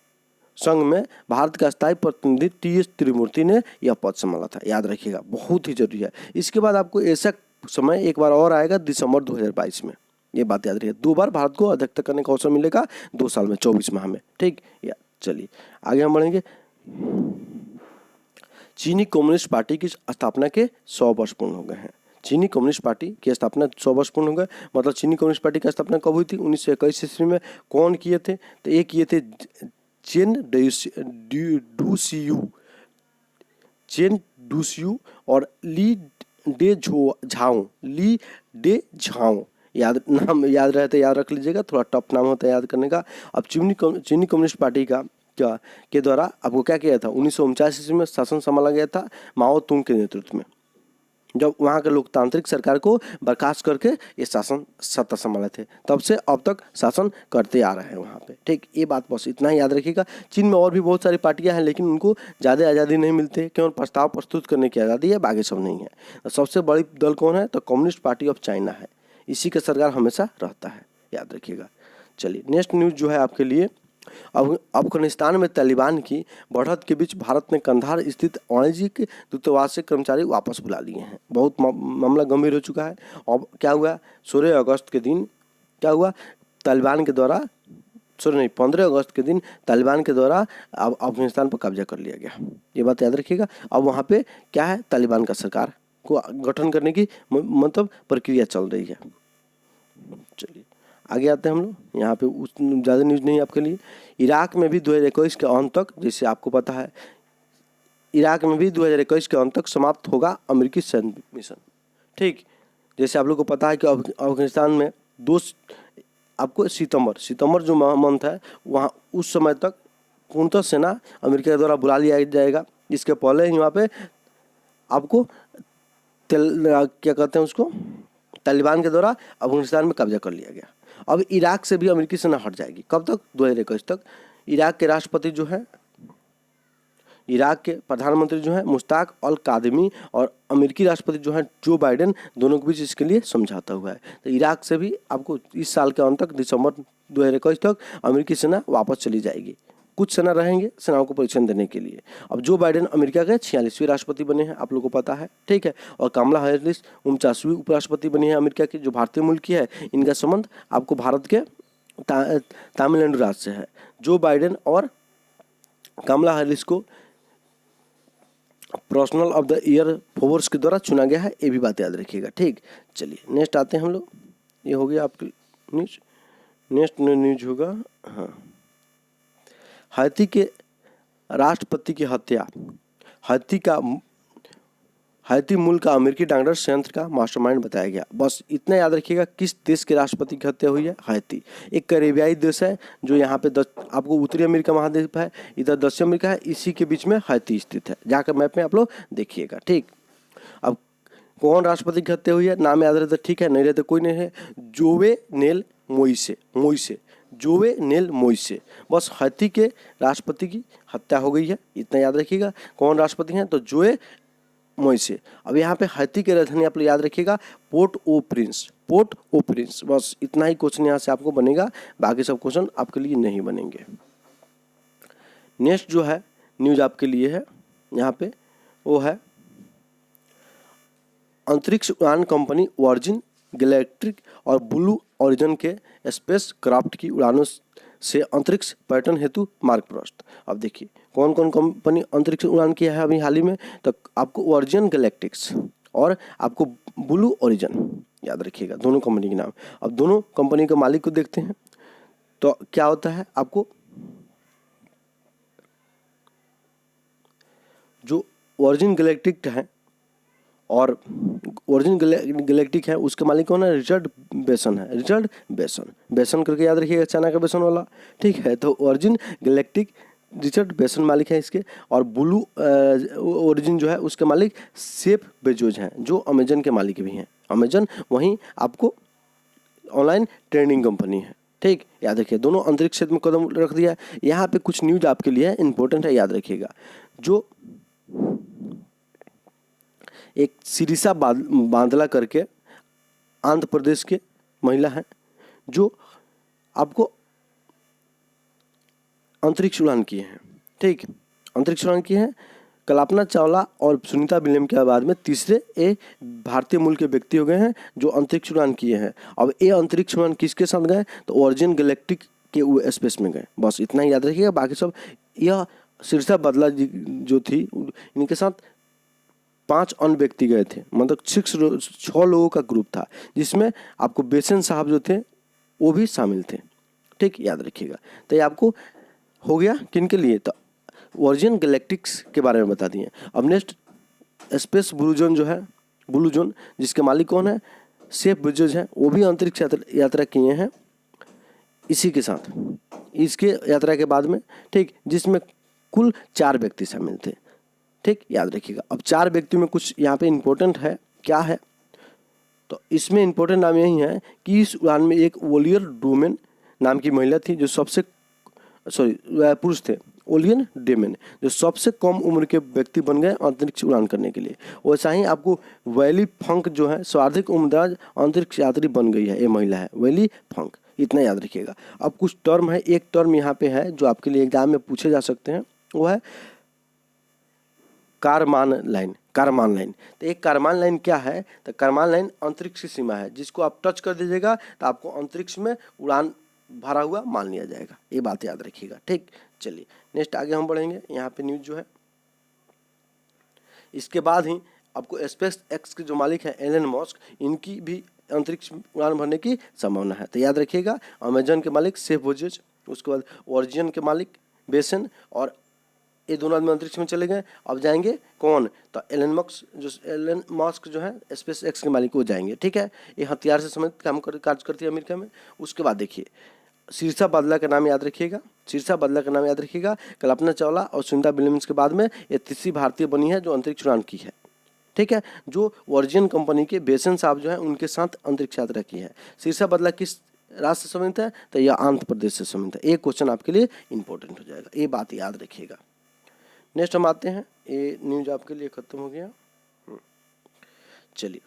संघ में भारत का अस्थायी प्रतिनिधि टी.एस. त्रिमूर्ति ने यह पद संभाला था, याद रखिएगा, बहुत ही जरूरी है। इसके बाद आपको ऐसा समय एक बार और आएगा दिसंबर 2022 में, ये बात याद रखिए। 2 बार भारत को अध्यक्षता करने का अवसर मिलेगा 2 साल में, 24 माह में, ठीक। या चलिए आगे हम बढ़ेंगे। चीनी कम्युनिस्ट पार्टी की स्थापना के 100 वर्ष पूर्ण हो गए हैं। चीनी कम्युनिस्ट पार्टी की स्थापना 100 वर्ष पूर्ण हो गए। मतलब चीनी कम्युनिस्ट पार्टी की स्थापना कब हुई थी? 1921 ईस्वी में। कौन किए थे? तो ये किए थे चेन डूसियू और ली डे झाओ। नाम याद रहते याद रख लीजिएगा, थोड़ा टफ नाम होता है याद करने का। अब चीनी कम्युनिस्ट पार्टी का के द्वारा आपको क्या किया था? 1949 ईस्वी में शासन संभाला गया था माओ तुंग के नेतृत्व में, जब वहाँ के लोकतांत्रिक सरकार को बर्खास्त करके ये शासन सत्ता संभाले थे। तब से अब तक शासन करते आ रहे हैं वहाँ पे, ठीक। ये बात बस इतना ही याद रखिएगा। चीन में और भी बहुत सारी पार्टियां हैं, लेकिन उनको ज़्यादा आज़ादी नहीं मिलती, केवल प्रस्ताव प्रस्तुत करने की आज़ादी है, बाकी सब नहीं है। तो सबसे बड़ी दल कौन है? तो कम्युनिस्ट पार्टी ऑफ चाइना है, इसी का सरकार हमेशा रहता है, याद रखिएगा। चलिए नेक्स्ट न्यूज़ जो है आपके लिए, अफगानिस्तान में तालिबान की बढ़त के बीच भारत ने कंधार स्थित वाणिज्यिक दूतावास से कर्मचारी वापस बुला लिए हैं। बहुत मामला गंभीर हो चुका है। अब क्या हुआ? 16 अगस्त के दिन क्या हुआ? तालिबान के द्वारा 15 अगस्त के दिन तालिबान के द्वारा अब अफगानिस्तान पर कब्जा कर लिया गया। ये बात याद रखिएगा। अब वहाँ पे क्या है? तालिबान का सरकार को गठन करने की मतलब प्रक्रिया चल रही है। चलिए आगे आते हैं हम लोग। यहाँ पे ज़्यादा न्यूज़ नहीं है आपके लिए। इराक में भी 2021 के अंत तक, जैसे आपको पता है, इराक में भी 2021 के अंत तक समाप्त होगा अमेरिकी सैन्य मिशन, ठीक। जैसे आप लोग को पता है कि अफगानिस्तान में आपको सितंबर जो मंथ है, वहाँ उस समय तक पूर्णतः सेना अमेरिका के द्वारा बुला लिया जाएगा। इसके पहले ही वहाँ पे आपको क्या कहते हैं उसको, तालिबान के द्वारा अफगानिस्तान में कब्जा कर लिया गया। अब इराक से भी अमेरिकी सेना हट जाएगी। कब तक? 2021 तक। इराक के राष्ट्रपति जो है, इराक के प्रधानमंत्री जो है मुश्ताक अल कादमी, और अमेरिकी राष्ट्रपति जो है जो बाइडेन, दोनों के बीच इसके लिए समझौता हुआ है। तो इराक से भी आपको इस साल के अंत तक, दिसंबर 2021 तक, अमेरिकी सेना वापस चली जाएगी। कुछ सेना रहेंगे सेनाओं को प्रशिक्षण देने के लिए। अब जो बाइडेन अमेरिका के 46वें राष्ट्रपति बने हैं, आप लोगों को पता है, ठीक है। और कमला हैरिस 49वीं उपराष्ट्रपति बनी है अमेरिका की, जो भारतीय मूल की है। इनका संबंध आपको भारत के तमिलनाडु राज्य से है। जो बाइडेन और कमला हैरिस को personal of the year Forbes के द्वारा चुना गया है, ये भी बात याद रखिएगा, ठीक। चलिए नेक्स्ट आते हैं हम लोग। ये हो गया आपकी न्यूज। नेक्स्ट न्यूज होगा, हाँ, हैती के राष्ट्रपति की हत्या। हैती मूल का अमेरिकी डॉक्टर संयंत्र का मास्टरमाइंड बताया गया। बस इतना याद रखिएगा, किस देश के राष्ट्रपति की हत्या हुई है? हैती। एक कैरेबियाई देश है जो यहाँ पे आपको उत्तरी अमेरिका महाद्वीप है, इधर दक्षिण अमेरिका है, इसी के बीच में हैती स्थित है। जाकर मैप में आप लोग देखिएगा, ठीक। अब कौन राष्ट्रपति की हत्या हुई है? नाम याद रहता ठीक है, नहीं रहता कोई नहीं है। जोवेनेल मोइसे। बस हैती के राष्ट्रपति की हत्या हो गई है, इतना याद रखिएगा। कौन राष्ट्रपति हैं? तो जोए मोइसे। अब यहाँ पे हैती के राजधानी आप लोग याद रखिएगा, पोर्ट ओ प्रिंस। बस इतना ही क्वेश्चन यहाँ से आपको बनेगा, बाकी सब क्वेश्चन आपके लिए नहीं बनेंगे। नेक्स्ट जो है न्यूज आपके लिए है यहाँ पे, वो है अंतरिक्ष उड़ान कंपनी वर्जिन गैलेक्टिक और ब्लू ओरिजिन के स्पेस क्राफ्ट की उड़ानों से अंतरिक्ष पर्यटन हेतु मार्ग प्रशस्त। अब देखिए कौन कौन कंपनी अंतरिक्ष उड़ान किया है अभी हाल ही में, तो आपको वर्जिन गैलेक्टिक्स और आपको ब्लू ओरिजिन, याद रखिएगा दोनों कंपनी के नाम। अब दोनों कंपनी के मालिक को देखते हैं, तो क्या होता है, आपको जो वर्जिन गैलेक्टिक है और वर्जिन गैलेक्टिक है, उसके मालिक कौन है? रिचर्ड बेसन करके याद रखिएगा, चाइना का बेसन वाला, ठीक है। तो वर्जिन गैलेक्टिक रिचर्ड बेसन मालिक है इसके, और ब्लू ओरिजिन जो है उसके मालिक जेफ बेजोस हैं, जो अमेजन के मालिक भी हैं। अमेजन वहीं आपको ऑनलाइन ट्रेडिंग कंपनी है, ठीक। याद रखिए दोनों अंतरिक्ष क्षेत्र में कदम रख दिया है। यहाँ पे कुछ न्यूज आपके लिए इंपॉर्टेंट है, याद रखिएगा। जो एक सिरिसा बांदला करके आंध्र प्रदेश के महिला हैं जो आपको अंतरिक्ष उड़ान किए हैं। ठीक, अंतरिक्ष उड़ान किए हैं। कल्पना चावला और सुनीता विलियम के बाद में तीसरे ये भारतीय मूल के व्यक्ति हो गए हैं जो अंतरिक्ष उड़ान किए हैं। अब ये अंतरिक्ष उड़ान किसके साथ गए? तो ओरिजिन गैलेक्टिक के वो स्पेस में गए। बस इतना ही याद रखिएगा। बाकी सब यह सिरसा बादला जी जो थी इनके साथ 5 अन्य व्यक्ति गए थे, मतलब 6 लोगों का ग्रुप था जिसमें आपको बेसन साहब जो थे वो भी शामिल थे। ठीक, याद रखिएगा। तो ये आपको हो गया किन के लिए? तो वर्जिन गैलेक्टिक्स के बारे में बता दिए। अब नेक्स्ट स्पेस ब्लू जोन जो है, ब्लू जोन जिसके मालिक कौन है? सेफ बेजोस हैं। वो भी अंतरिक्ष यात्रा किए हैं इसी के साथ, इसके यात्रा के बाद में। ठीक, जिसमें कुल 4 व्यक्ति शामिल थे। ठीक, याद रखिएगा। अब 4 व्यक्तियों में कुछ यहाँ पे इम्पोर्टेंट है, क्या है? तो इसमें इम्पोर्टेंट नाम यही है कि इस उड़ान में एक ओलियर डोमेन नाम की महिला थी जो पुरुष थे, ओलियन डेमेन, जो सबसे कम उम्र के व्यक्ति बन गए अंतरिक्ष उड़ान करने के लिए। वैसा ही आपको वैली फंक जो है सर्वाधिक उम्रदराज अंतरिक्ष यात्री बन गई है, ये महिला है वैली फंक। इतना याद रखिएगा। अब कुछ टर्म है, एक टर्म यहाँ पे है जो आपके लिए एग्जाम में पूछे जा सकते हैं, वो है कारमान लाइन। कारमान लाइन, तो एक कारमान लाइन क्या है? तो कारमान लाइन अंतरिक्ष की सीमा है जिसको आप टच कर दीजिएगा तो आपको अंतरिक्ष में उड़ान भरा हुआ मान लिया जाएगा। ये बात याद रखिएगा। ठीक, चलिए नेक्स्ट आगे हम बढ़ेंगे। यहाँ पे न्यूज जो है, इसके बाद ही आपको स्पेस एक्स के जो मालिक है एलन मस्क, इनकी भी अंतरिक्ष उड़ान भरने की संभावना है। तो याद रखिएगा, अमेजन के मालिक सेफ बेजोस, उसके बाद ओरिजिन के मालिक बेसन, और ये दोनों आदमी अंतरिक्ष में चले गए। अब जाएंगे कौन? तो एलन मस्क जो है स्पेस एक्स के मालिक, वो जाएंगे। ठीक है, ये हथियार से संबंधित कार्य करती है अमेरिका में। उसके बाद देखिए सिरसा बादला का नाम याद रखिएगा, सिरसा बादला का नाम याद रखिएगा। कल्पना चावला और सुनीता विलियम्स के बाद में ये तीसरी भारतीय बनी है जो अंतरिक्ष उड़ान की है। ठीक है, जो वर्जिन कंपनी के बेसन साहब जो है उनके साथ अंतरिक्ष यात्रा की है। सिरसा बादला किस राज्य से संबंधित है? तो यह आंध्र प्रदेश से संबंधित है। एक क्वेश्चन आपके लिए इंपॉर्टेंट हो जाएगा, ये बात याद रखिएगा। नेक्स्ट हम आते हैं, ये न्यूज आपके लिए खत्म हो गया। चलिए,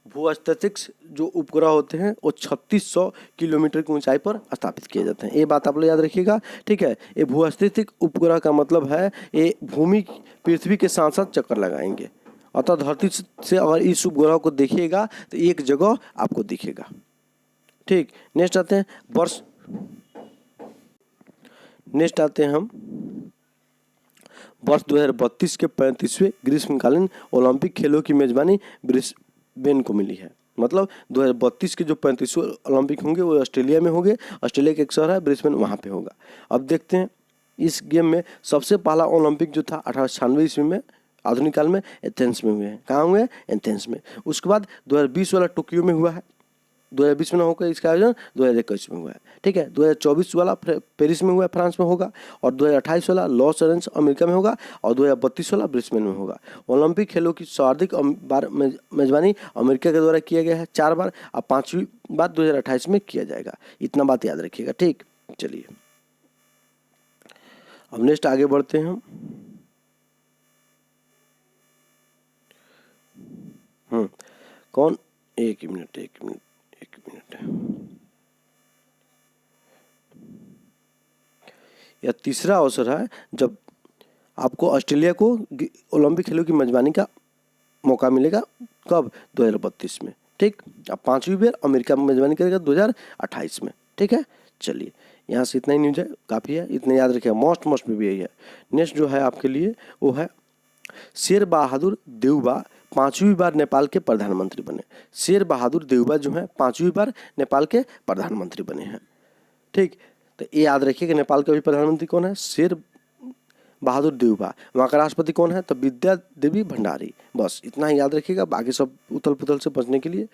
भूस्थितिक जो उपग्रह होते हैं वो 3600 किलोमीटर की ऊंचाई पर स्थापित किए जाते हैं। ये बात आप लोग याद रखिएगा। ठीक है, ये भूस्थितिक उपग्रह का मतलब है ये भूमि पृथ्वी के साथ साथ चक्कर लगाएंगे। अतः धरती से अगर इस उपग्रह को देखिएगा तो एक जगह आपको दिखेगा। ठीक, नेक्स्ट आते हैं हम वर्ष 2032 के 35वें ग्रीष्मकालीन ओलंपिक खेलों की मेजबानी ब्रिस्बेन को मिली है। मतलब 2032 के जो 35वें ओलंपिक होंगे वो ऑस्ट्रेलिया में होंगे। ऑस्ट्रेलिया का एक शहर है ब्रिस्बेन, वहाँ पे होगा। अब देखते हैं इस गेम में सबसे पहला ओलंपिक जो था 1896 ईस्वी में आधुनिक काल में एथेंस में हुए हैं। कहाँ हुए हैं? एथेंस में। उसके बाद 2020 वाला टोक्यो में हुआ है। 2020 में ना होकर इसका आयोजन 2021 में हुआ है। ठीक है, 2024 वाला पेरिस में हुआ है, फ्रांस में होगा, और 2028 वाला लॉस एंजल्स अमेरिका में होगा, और 2032 वाला ब्रिस्बेन में होगा। ओलंपिक खेलों की सर्वाधिक बार मेजबानी अमेरिका के द्वारा किया गया है 4 बार, अब 5वीं बार 2028 में किया जाएगा। इतना बात याद रखिएगा। ठीक, चलिए अब नेक्स्ट आगे बढ़ते हैं हम। कौन? एक मिनट यह तीसरा अवसर है जब आपको ऑस्ट्रेलिया को ओलंपिक खेलों की मेजबानी का मौका मिलेगा। कब? 2032 में। ठीक, अब 5वीं बार अमेरिका में मेजबानी करेगा 2028 में। ठीक है, चलिए यहाँ से इतना ही न्यूज है, काफ़ी है, इतने याद रखिएगा। मोस्ट में भी यही है। नेक्स्ट जो है आपके लिए वो है शेर बहादुर देउबा 5वीं बार नेपाल के प्रधानमंत्री बने। शेर बहादुर देउबा जो है 5वीं बार नेपाल के प्रधानमंत्री बने हैं। ठीक, तो ये याद रखिए कि नेपाल के अभी प्रधानमंत्री कौन है? शेर बहादुर देउबा। वहाँ का राष्ट्रपति कौन है? तो विद्या देवी भंडारी। बस इतना ही याद रखिएगा, बाकी सब उथल पुथल से बचने के लिए।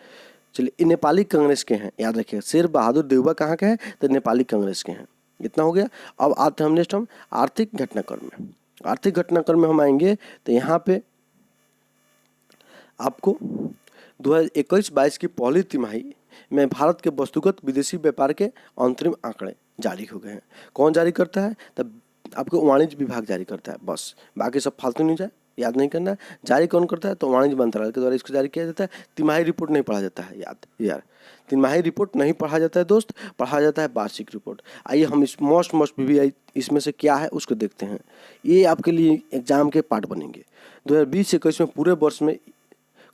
चलिए, ये नेपाली कांग्रेस के हैं, याद रखिएगा। शेर बहादुर देउबा कहाँ के हैं? तो नेपाली कांग्रेस के हैं। इतना हो गया। अब आते हम नेक्स्ट आर्थिक घटनाक्रम में। आर्थिक घटनाक्रम में हम आएंगे तो यहाँ पे आपको 2021-22 की पहली तिमाही में भारत के वस्तुगत विदेशी व्यापार के अंतरिम आंकड़े जारी हो गए हैं। कौन जारी करता है? तब आपको वाणिज्य विभाग जारी करता है। बस बाकी सब फालतू न्यूज है, याद नहीं करना। जारी कौन करता है? तो वाणिज्य मंत्रालय के द्वारा इसको जारी किया जाता है। तिमाही रिपोर्ट नहीं पढ़ा जाता है, याद यार, तिमाही रिपोर्ट नहीं पढ़ा जाता है दोस्त, पढ़ा जाता है वार्षिक रिपोर्ट। आइए हम इस मोस्ट वीवीआई इसमें से क्या है उसको देखते हैं। ये आपके लिए एग्जाम के पार्ट बनेंगे। 2020-21 में पूरे वर्ष में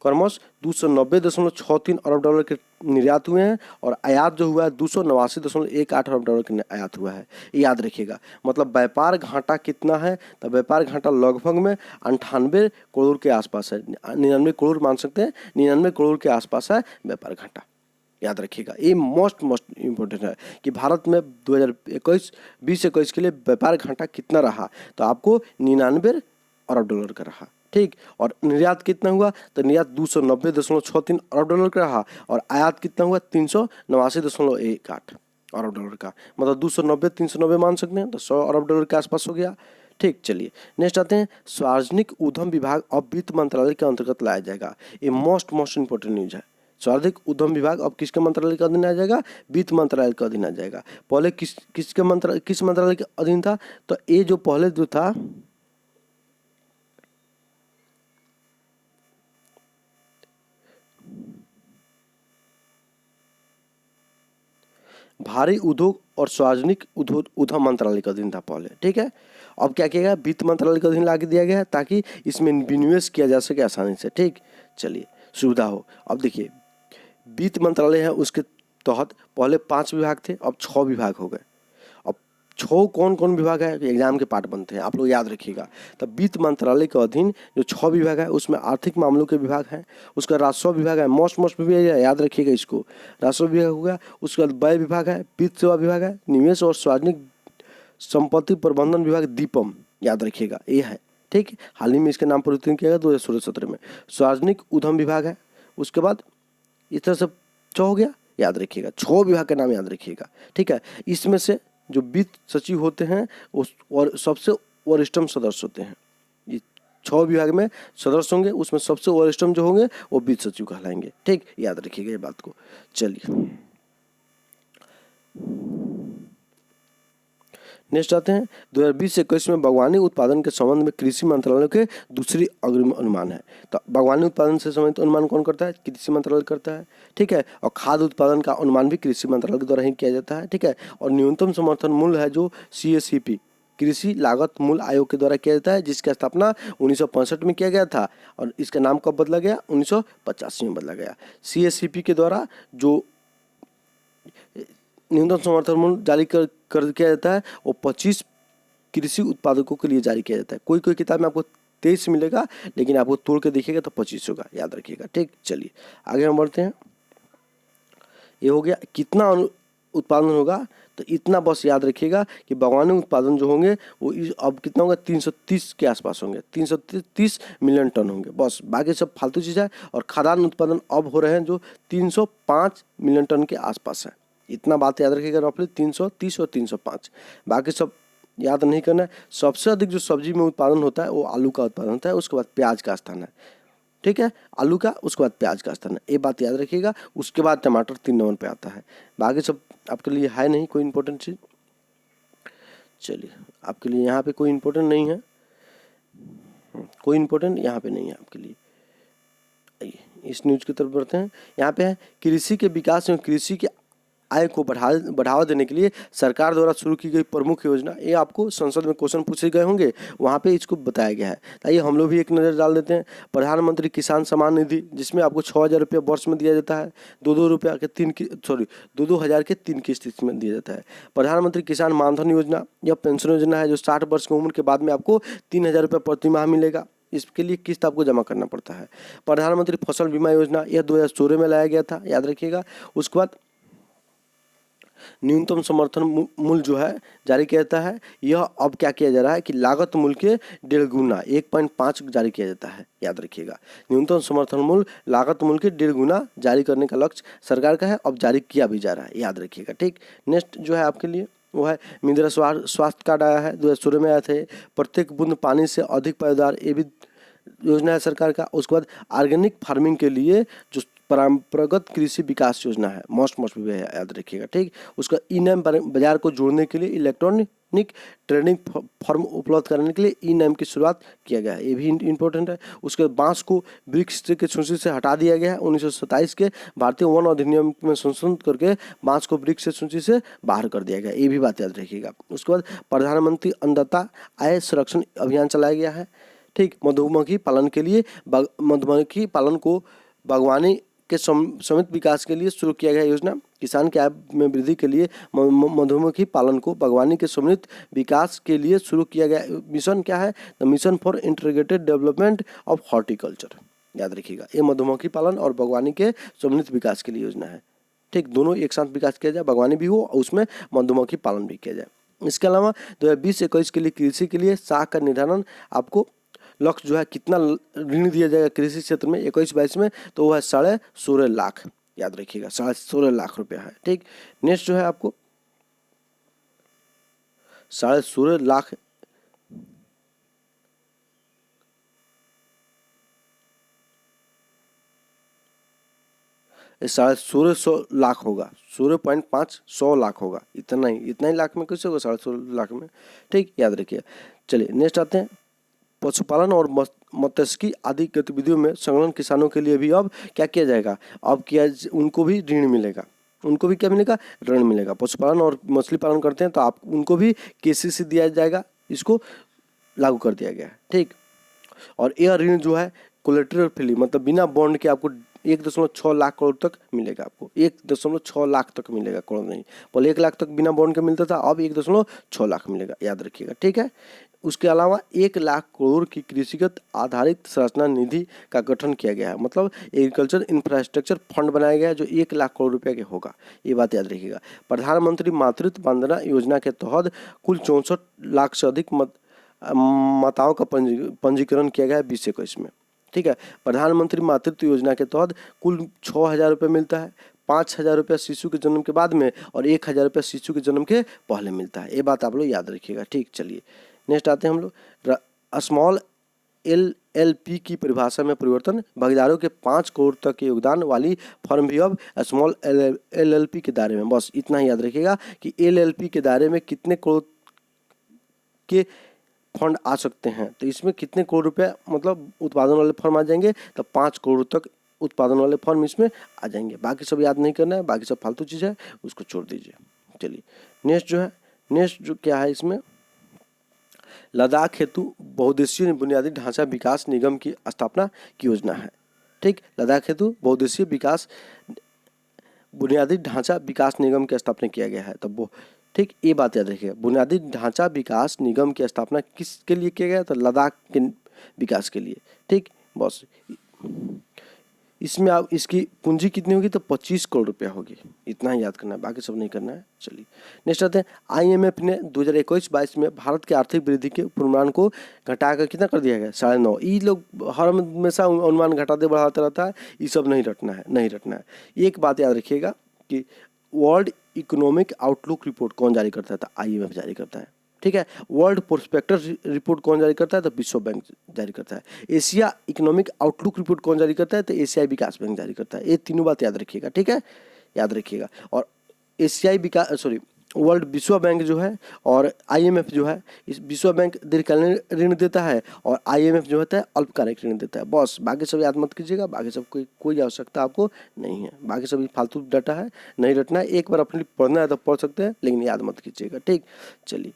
क्रमश 290.63 अरब डॉलर के निर्यात हुए हैं और आयात जो हुआ है 289.18 अरब डॉलर के आयात हुआ है। ये याद रखिएगा। मतलब व्यापार घाटा कितना है? तो व्यापार घाटा लगभग में 98 करोड़ के आसपास है। 99 करोड़ मान सकते हैं, 99 करोड़ के आसपास है व्यापार घाटा। याद रखिएगा, ये मोस्ट इम्पोर्टेंट है कि भारत में 2021 के लिए व्यापार घाटा कितना रहा। तो आपको 99 अरब डॉलर का रहा, ठीक। और निर्यात कितना हुआ? तो निर्यात 290.63 अरब डॉलर का रहा और आयात कितना हुआ? 389.18 अरब डॉलर का। मतलब 290 390 मान सकते हैं, तो 100 अरब डॉलर के आसपास हो गया, ठीक। चलिए नेक्स्ट आते हैं। सार्वजनिक उद्यम विभाग अब वित्त मंत्रालय के अंतर्गत लाया जाएगा। ये मोस्ट इंपोर्टेंट न्यूज है। सार्वजनिक उद्यम विभाग अब किसके मंत्रालय के अधीन आ जाएगा? वित्त मंत्रालय के अधीन आ जाएगा। पहले किस मंत्रालय के अधीन था? तो ये जो पहले जो था भारी उद्योग और सार्वजनिक उद्यम मंत्रालय का अधीन था पहले, ठीक है। अब क्या किया गया? वित्त मंत्रालय का अधीन ला के दिया गया है ताकि इसमें विनिवेश किया जा सके आसानी से, ठीक। चलिए सुविधा हो। अब देखिए वित्त मंत्रालय है, उसके तहत पहले 5 विभाग थे, अब 6 विभाग हो गए। अब 6 कौन कौन विभाग है? एग्जाम के पार्ट बनते हैं, आप लोग याद रखिएगा। तब वित्त मंत्रालय के अधीन जो 6 विभाग है उसमें आर्थिक मामलों के विभाग हैं, उसका राजस्व विभाग है, मोस्ट विभाग है, याद रखिएगा इसको। राजस्व विभाग हो गया, उसके बाद व्यय विभाग है, वित्त सेवा विभाग है, निवेश और सार्वजनिक संपत्ति प्रबंधन विभाग दीपम, याद रखिएगा ये है, ठीक। हाल ही में इसके नाम परिवर्तन किया गया 2016-17 में। सार्वजनिक उद्यम विभाग है, उसके बाद इस तरह से 6 हो गया, याद रखिएगा। 6 विभाग का नाम याद रखिएगा, ठीक है। इसमें से जो वित्त सचिव होते हैं उस और सबसे वरिष्ठतम सदस्य होते हैं। ये 6 विभाग में सदस्य होंगे, उसमें सबसे वरिष्ठतम जो होंगे वो वित्त सचिव कहलाएंगे, ठीक। याद रखिएगा ये बात को। चलिए नेक्स्ट आते हैं। 2020-21 में बागवानी उत्पादन के संबंध में कृषि मंत्रालय के दूसरी अग्रिम अनुमान है। तो बागवानी उत्पादन से संबंधित अनुमान कौन करता है? कृषि मंत्रालय करता है, ठीक है। और खाद्य उत्पादन का अनुमान भी कृषि मंत्रालय के द्वारा ही किया जाता है, ठीक है। और न्यूनतम समर्थन मूल्य है जो CACP कृषि लागत मूल्य आयोग के द्वारा किया जाता है, जिसका स्थापना 1965 में किया गया था और इसका नाम कब बदला गया? 1985 में बदला गया। CACP के द्वारा जो न्यूनतम समर्थन मूल्य जारी कर किया जाता है वो 25 कृषि उत्पादकों के लिए जारी किया जाता है। कोई किताब में आपको 23 मिलेगा, लेकिन आपको तोड़ के देखिएगा तो 25 होगा, याद रखिएगा, ठीक। चलिए आगे हम बढ़ते हैं। ये हो गया कितना उत्पादन होगा, तो इतना बस याद रखिएगा कि बागवानी उत्पादन जो होंगे वो अब कितना होगा? 330 के आसपास होंगे, 330 मिलियन टन होंगे, बस। बाकी सब फालतू चीज़ है। और खाद्यान्न उत्पादन अब हो रहे हैं जो 305 मिलियन टन के आसपास है। इतना बात याद रखिएगा, रफली 330 और 305, बाकी सब याद नहीं करना है। सबसे अधिक जो सब्जी में उत्पादन होता है वो आलू का उत्पादन होता है, उसके बाद प्याज का स्थान है, ठीक है। आलू का, उसके बाद प्याज का स्थान है, ये बात याद रखिएगा। उसके बाद टमाटर 3 नंबर पे आता है। बाकी सब आपके लिए है नहीं कोई इंपॉर्टेंट चीज़। चलिए आपके लिए यहाँ पे कोई इंपॉर्टेंट नहीं है, कोई इंपॉर्टेंट यहाँ पे नहीं है आपके लिए। आइए इस न्यूज़ की तरफ बढ़ते हैं। यहाँ पे है कृषि के विकास में कृषि के आय को बढ़ावा देने के लिए सरकार द्वारा शुरू की गई प्रमुख योजना। ये आपको संसद में क्वेश्चन पूछे गए होंगे, वहाँ पे इसको बताया गया है। आइए हम लोग भी एक नज़र डाल देते हैं। प्रधानमंत्री किसान सम्मान निधि, जिसमें आपको 6,000 रुपये वर्ष में दिया जाता है, 2-2 हज़ार के 3 किस्त में दिया जाता है। प्रधानमंत्री किसान मानधन योजना, यह पेंशन योजना है जो 60 वर्ष की उम्र के बाद में आपको 3,000 रुपये प्रति माह मिलेगा। इसके लिए किस्त आपको जमा करना पड़ता है। प्रधानमंत्री फसल बीमा योजना, यह 2016 में लाया गया था, याद रखिएगा। उसके बाद न्यूनतम समर्थन मूल्य जो है जारी किया जाता है। यह अब क्या किया जा रहा है कि लागत मूल्य के 1.5 गुना 1.5 जारी किया जाता है, याद रखिएगा। न्यूनतम समर्थन मूल्य लागत मूल्य के 1.5 गुना जारी करने का लक्ष्य सरकार का है, अब जारी किया भी जा रहा है, याद रखिएगा, ठीक। नेक्स्ट जो है आपके लिए वो है मृदा स्वास्थ्य कार्ड आया है, 2016 में आया था। प्रत्येक बूंद पानी से अधिक पैदावार, ये भी योजना है सरकार का। उसके बाद ऑर्गेनिक फार्मिंग के लिए जो परंपरागत कृषि विकास योजना है, मोस्ट भी है, याद रखिएगा, ठीक। उसका ई-नैम बाजार को जोड़ने के लिए इलेक्ट्रॉनिक ट्रेनिंग फॉर्म उपलब्ध कराने के लिए ई नैम की शुरुआत किया गया है, ये भी इम्पोर्टेंट है। उसके बाद बांस को ब्रिक्स की सूची से हटा दिया गया है। 1927 के भारतीय वन अधिनियम में संशोधन करके बांस को ब्रिक्स की सूची से बाहर कर दिया गया, ये भी बात याद रखिएगा। उसके बाद प्रधानमंत्री अन्नदाता आय संरक्षण अभियान चलाया गया है। ठीक, मधुमक्खी पालन के लिए मधुमक्खी पालन को बागवानी के समित विकास के लिए शुरू किया गया योजना। किसान की आय में वृद्धि के लिए मधुमक्खी पालन को बागवानी के समित विकास के लिए शुरू किया गया मिशन क्या है? The mission for integrated development of horticulture, याद रखिएगा। ये मधुमक्खी पालन और बागवानी के सम्मिलित विकास के लिए योजना है। ठीक, दोनों एक साथ विकास किया जाए, बागवानी भी हो और उसमें मधुमक्खी पालन भी किया जाए। इसके अलावा 2020-21 के लिए कृषि के लिए साख का निर्धारण, आपको लक्ष्य जो है कितना ऋण दिया जाएगा कृषि क्षेत्र में 21-22 में, तो वो है 16.5 लाख, याद रखिएगा 16.5 लाख रुपया है। ठीक, नेक्स्ट जो है आपको 16.5 लाख 16.5 लाख होगा, 16.5 लाख होगा, इतना ही लाख में कैसे होगा? 16.5 लाख में। ठीक, याद रखिए। चलिए नेक्स्ट आते हैं, पशुपालन और मत्स्यिकी आदि गतिविधियों में संलग्न किसानों के लिए भी अब क्या किया जाएगा? अब उनको भी ऋण मिलेगा। उनको भी क्या मिलेगा? ऋण मिलेगा। पशुपालन और मछली पालन करते हैं तो आप उनको भी केसीसी दिया जाएगा, इसको लागू कर दिया गया है। ठीक, और यह ऋण जो है कोलेटरल फ्री, मतलब बिना बॉन्ड के आपको 1.6 लाख करोड़ तक मिलेगा। आपको 1.6 लाख तक मिलेगा, करोड़ नहीं। पहले 1 लाख तक बिना बॉन्ड के मिलता था, अब 1.6 लाख मिलेगा, याद रखिएगा। ठीक है, उसके अलावा 1 लाख करोड़ की कृषिगत आधारित संरचना निधि का गठन किया गया है, मतलब एग्रीकल्चर इंफ्रास्ट्रक्चर फंड बनाया गया है जो 1 लाख करोड़ रुपए के होगा, ये बात याद रखिएगा। प्रधानमंत्री मातृत्व वंदना योजना के तहत कुल 64 लाख से अधिक माताओं का पंजीकरण किया गया है 2021 में। ठीक है, प्रधानमंत्री मातृत्व योजना के तहत कुल 6,000 रुपये मिलता है। 5,000 रुपया शिशु के जन्म के बाद में और 1,000 रुपया शिशु के जन्म के पहले मिलता है, ये बात आप लोग याद रखिएगा। ठीक, चलिए नेक्स्ट आते हैं हम लोग स्मॉल LLP की परिभाषा में परिवर्तन। भागीदारों के 5 करोड़ तक के योगदान वाली फर्म भी अब स्मॉल LLP के दायरे में, बस इतना ही याद रखिएगा कि LLP के दायरे में कितने करोड़ के फंड आ सकते हैं। तो इसमें कितने करोड़ रुपया मतलब उत्पादन वाले फर्म आ जाएंगे, तो 5 करोड़ तक उत्पादन वाले फर्म इसमें आ जाएंगे। बाकी सब याद नहीं करना है, बाकी सब फालतू चीज़ है, उसको छोड़ दीजिए। चलिए नेक्स्ट जो क्या है, इसमें लद्दाख हेतु बहुउद्देशीय बुनियादी ढांचा विकास निगम की स्थापना की योजना है। ठीक, लद्दाख हेतु बहुउद्देशीय बुनियादी ढांचा विकास निगम की स्थापना किया गया है। तब वो ठीक, ये बात याद रखिएगा। बुनियादी ढांचा विकास निगम की स्थापना किसके लिए किया गया? तो लद्दाख के विकास के लिए। ठीक, बस इसमें आप इसकी पूंजी कितनी होगी? तो 25 करोड़ रुपया होगी, इतना ही याद करना है, बाकी सब नहीं करना है। चलिए नेक्स्ट आते हैं, IMF ने 2021-22 में भारत की आर्थिक वृद्धि के पूर्वानुमान को घटाकर कितना कर दिया गया? 9.5। ये लोग हर हमेशा अनुमान घटाते बढ़ाते रहता है, ये सब नहीं रटना है। एक बात याद रखिएगा कि वर्ल्ड इकोनॉमिक आउटलुक रिपोर्ट कौन जारी करता है? तो IMF जारी करता है। ठीक है, वर्ल्ड प्रोस्पेक्टस रिपोर्ट कौन जारी करता है? तो विश्व बैंक जारी करता है। एशिया इकोनॉमिक आउटलुक रिपोर्ट कौन जारी करता है? तो एशियाई विकास बैंक जारी करता है। ये तीनों बात याद रखिएगा। ठीक है, याद रखिएगा। और वर्ल्ड विश्व बैंक जो है और IMF जो है, इस विश्व बैंक दीर्घकालीन ऋण देता है और IMF जो होता है अल्पकालिक ऋण देता है। बस बाकी सब याद मत कीजिएगा, बाकी सब कोई आवश्यकता आपको नहीं है। बाकी सब फालतू डाटा है, नहीं रटना है। एक बार अपने पढ़ना है तो पढ़ सकते हैं, लेकिन याद मत कीजिएगा। ठीक, चलिए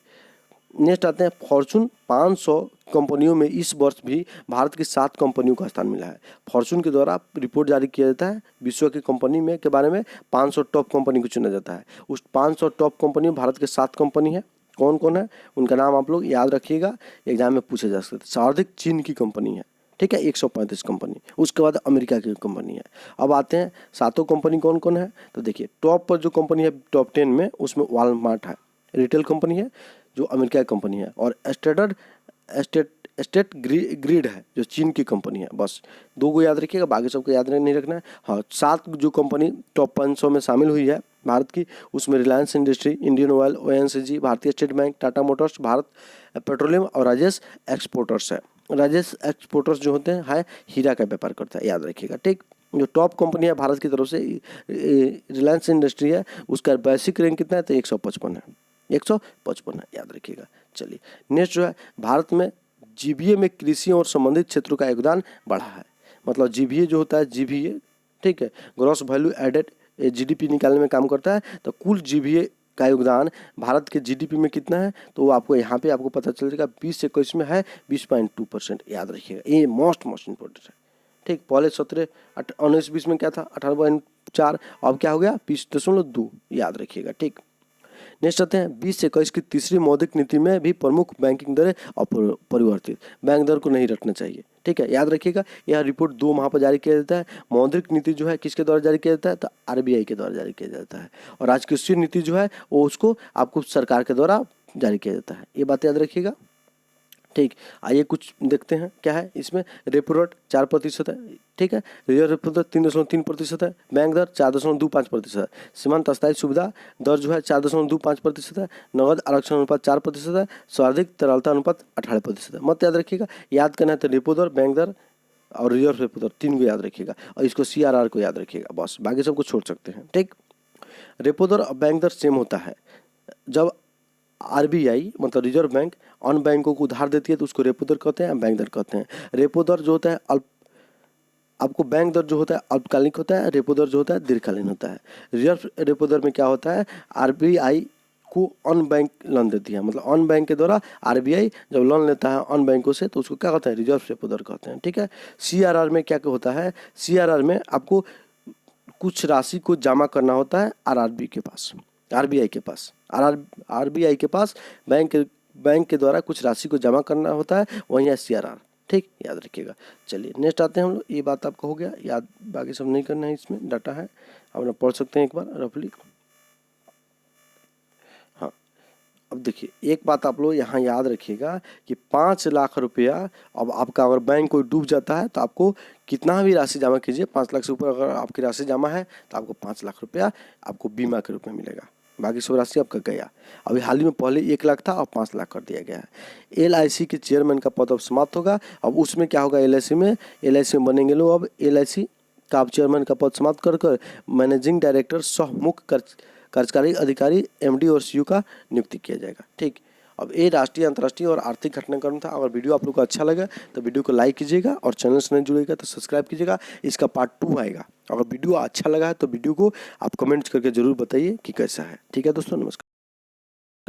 नेक्स्ट आते हैं, फॉर्चून 500 कंपनियों में इस वर्ष भी भारत की 7 कंपनियों का स्थान मिला है। फॉर्चून के द्वारा रिपोर्ट जारी किया जाता है, विश्व की कंपनी में के बारे में 500 टॉप कंपनी को चुना जाता है। उस 500 टॉप कंपनी में भारत के 7 कंपनी है। कौन कौन है उनका नाम आप लोग याद रखिएगा, एग्जाम में पूछे जा सकते हैं। सर्वाधिक चीन की कंपनी है, ठीक है, 135 कंपनी। उसके बाद अमेरिका की कंपनी है। अब आते हैं 7 कंपनी कौन कौन है, तो देखिए टॉप पर जो कंपनी है टॉप 10 में, उसमें वॉलमार्ट है, रिटेल कंपनी है जो अमेरिका की कंपनी है, और स्टेट ग्रिड है जो चीन की कंपनी है। बस 2 को याद रखिएगा, बाकी सबको याद नहीं रखना है। हाँ, 7 जो कंपनी टॉप 500 में शामिल हुई है भारत की, उसमें Reliance industry, Indian oil, ONGC, भारतीय state bank, Tata Motors, Bharat petroleum और राजेश एक्सपोर्टर्स है। राजेश एक्सपोर्टर्स जो होते हैं हीरा का व्यापार करता है, याद रखिएगा। ठीक, जो टॉप कंपनी है भारत की तरफ से रिलायंस इंडस्ट्री है, उसका वैश्विक रैंक कितना है? तो 155 है, 155 है, याद रखिएगा। चलिए नेक्स्ट जो है, भारत में जीबीए में कृषि और संबंधित क्षेत्रों का योगदान बढ़ा है। मतलब जीबीए जो होता है, जीबीए ठीक है, ग्रॉस वैल्यू एडेड, जीडीपी निकालने में काम करता है। तो कुल जीबीए का योगदान भारत के जीडीपी में कितना है, तो वो आपको यहाँ पे आपको पता चल जाएगा। 20 से 21 में है 20.2%, याद रखिएगा, ये मोस्ट इम्पोर्टेंट है। ठीक, पहले 19-20 में क्या था 18.4, अब क्या हो गया 20.2, याद रखिएगा। ठीक, नेक्स्ट आते हैं 20 से 21 की तीसरी मौद्रिक नीति में भी प्रमुख बैंकिंग दरें अपरिवर्तित, बैंक दर को नहीं रखना चाहिए। ठीक है, याद रखिएगा, यह रिपोर्ट 2 माह पर जारी किया जाता है। मौद्रिक नीति जो है किसके द्वारा जारी किया जाता है, तो आरबीआई के द्वारा जारी किया जाता है। और राजकोषीय नीति जो है वो उसको आपको सरकार के द्वारा जारी किया जाता है, ये बात याद रखिएगा। ठीक, आइए कुछ देखते हैं क्या है इसमें। रेपो रेट 4% है। ठीक है, रिजर्व रेपो दर 3.3% है। बैंक दर 4.25% है। सीमांत अस्थायी सुविधा दर जो है 4.25% है। नगद आरक्षण अनुपात 4% है। सर्वाधिक तरलता अनुपात 18% है। मत याद रखिएगा, याद करना है तो रेपो दर, बैंक दर और रिजर्व रेपो दर, 3 को याद रखिएगा, और इसको CRR को याद रखिएगा, बस बाकी सबको छोड़ सकते हैं। ठीक, रेपो दर और बैंक दर सेम होता है। जब आरबीआई मतलब रिजर्व बैंक अन्य बैंकों को उधार देती है तो उसको रेपो दर कहते हैं, बैंक दर कहते हैं। रेपो दर जो होता है आपको बैंक दर जो होता है अल्पकालिक होता है, रेपो दर जो होता है दीर्घकालीन होता है। रिजर्व रेपो दर में क्या होता है, आरबीआई को अन्य बैंक लोन देती है, मतलब अन्य बैंक के द्वारा आरबीआई जब लोन लेता है अन्य बैंकों से तो उसको क्या कहते हैं, रिजर्व रेपो दर कहते हैं। ठीक है, CRR में क्या होता है, CRR में आपको कुछ राशि को जमा करना होता है आरबीआई के पास बैंक के द्वारा कुछ राशि को जमा करना होता है, वहीं है CRR। ठीक, याद रखिएगा। चलिए नेक्स्ट आते हैं हम लोग, ये बात आपको हो गया याद, बाकी सब नहीं करना है, इसमें डाटा है, आप लोग पढ़ सकते हैं एक बार रफली। हाँ, अब देखिए एक बात आप लोग यहाँ याद रखिएगा कि 5 लाख रुपया, अब आपका अगर बैंक कोई डूब जाता है तो आपको कितना भी राशि जमा कीजिए, 5 लाख से ऊपर अगर आपकी राशि जमा है तो आपको 5 लाख रुपया आपको बीमा के रूप में मिलेगा, बाकी सब राशि आपका गया। अभी हाल ही में पहले 1 लाख था और 5 लाख कर दिया गया है। LIC के चेयरमैन का पद अब समाप्त होगा। अब उसमें क्या होगा, LIC में बनेंगे लोग, अब LIC का अब चेयरमैन का पद समाप्त कर मैनेजिंग डायरेक्टर सह मुख्य कार्यकारी अधिकारी MD और CEO का नियुक्ति किया जाएगा। ठीक, अब ये राष्ट्रीय, अंतर्राष्ट्रीय और आर्थिक घटनाक्रम था। अगर वीडियो आप लोग को अच्छा लगा तो वीडियो को लाइक कीजिएगा, और चैनल से नहीं जुड़ेगा तो सब्सक्राइब कीजिएगा। इसका पार्ट 2 आएगा। अगर वीडियो अच्छा लगा है तो वीडियो को आप कमेंट्स करके जरूर बताइए कि कैसा है। ठीक है दोस्तों, नमस्कार।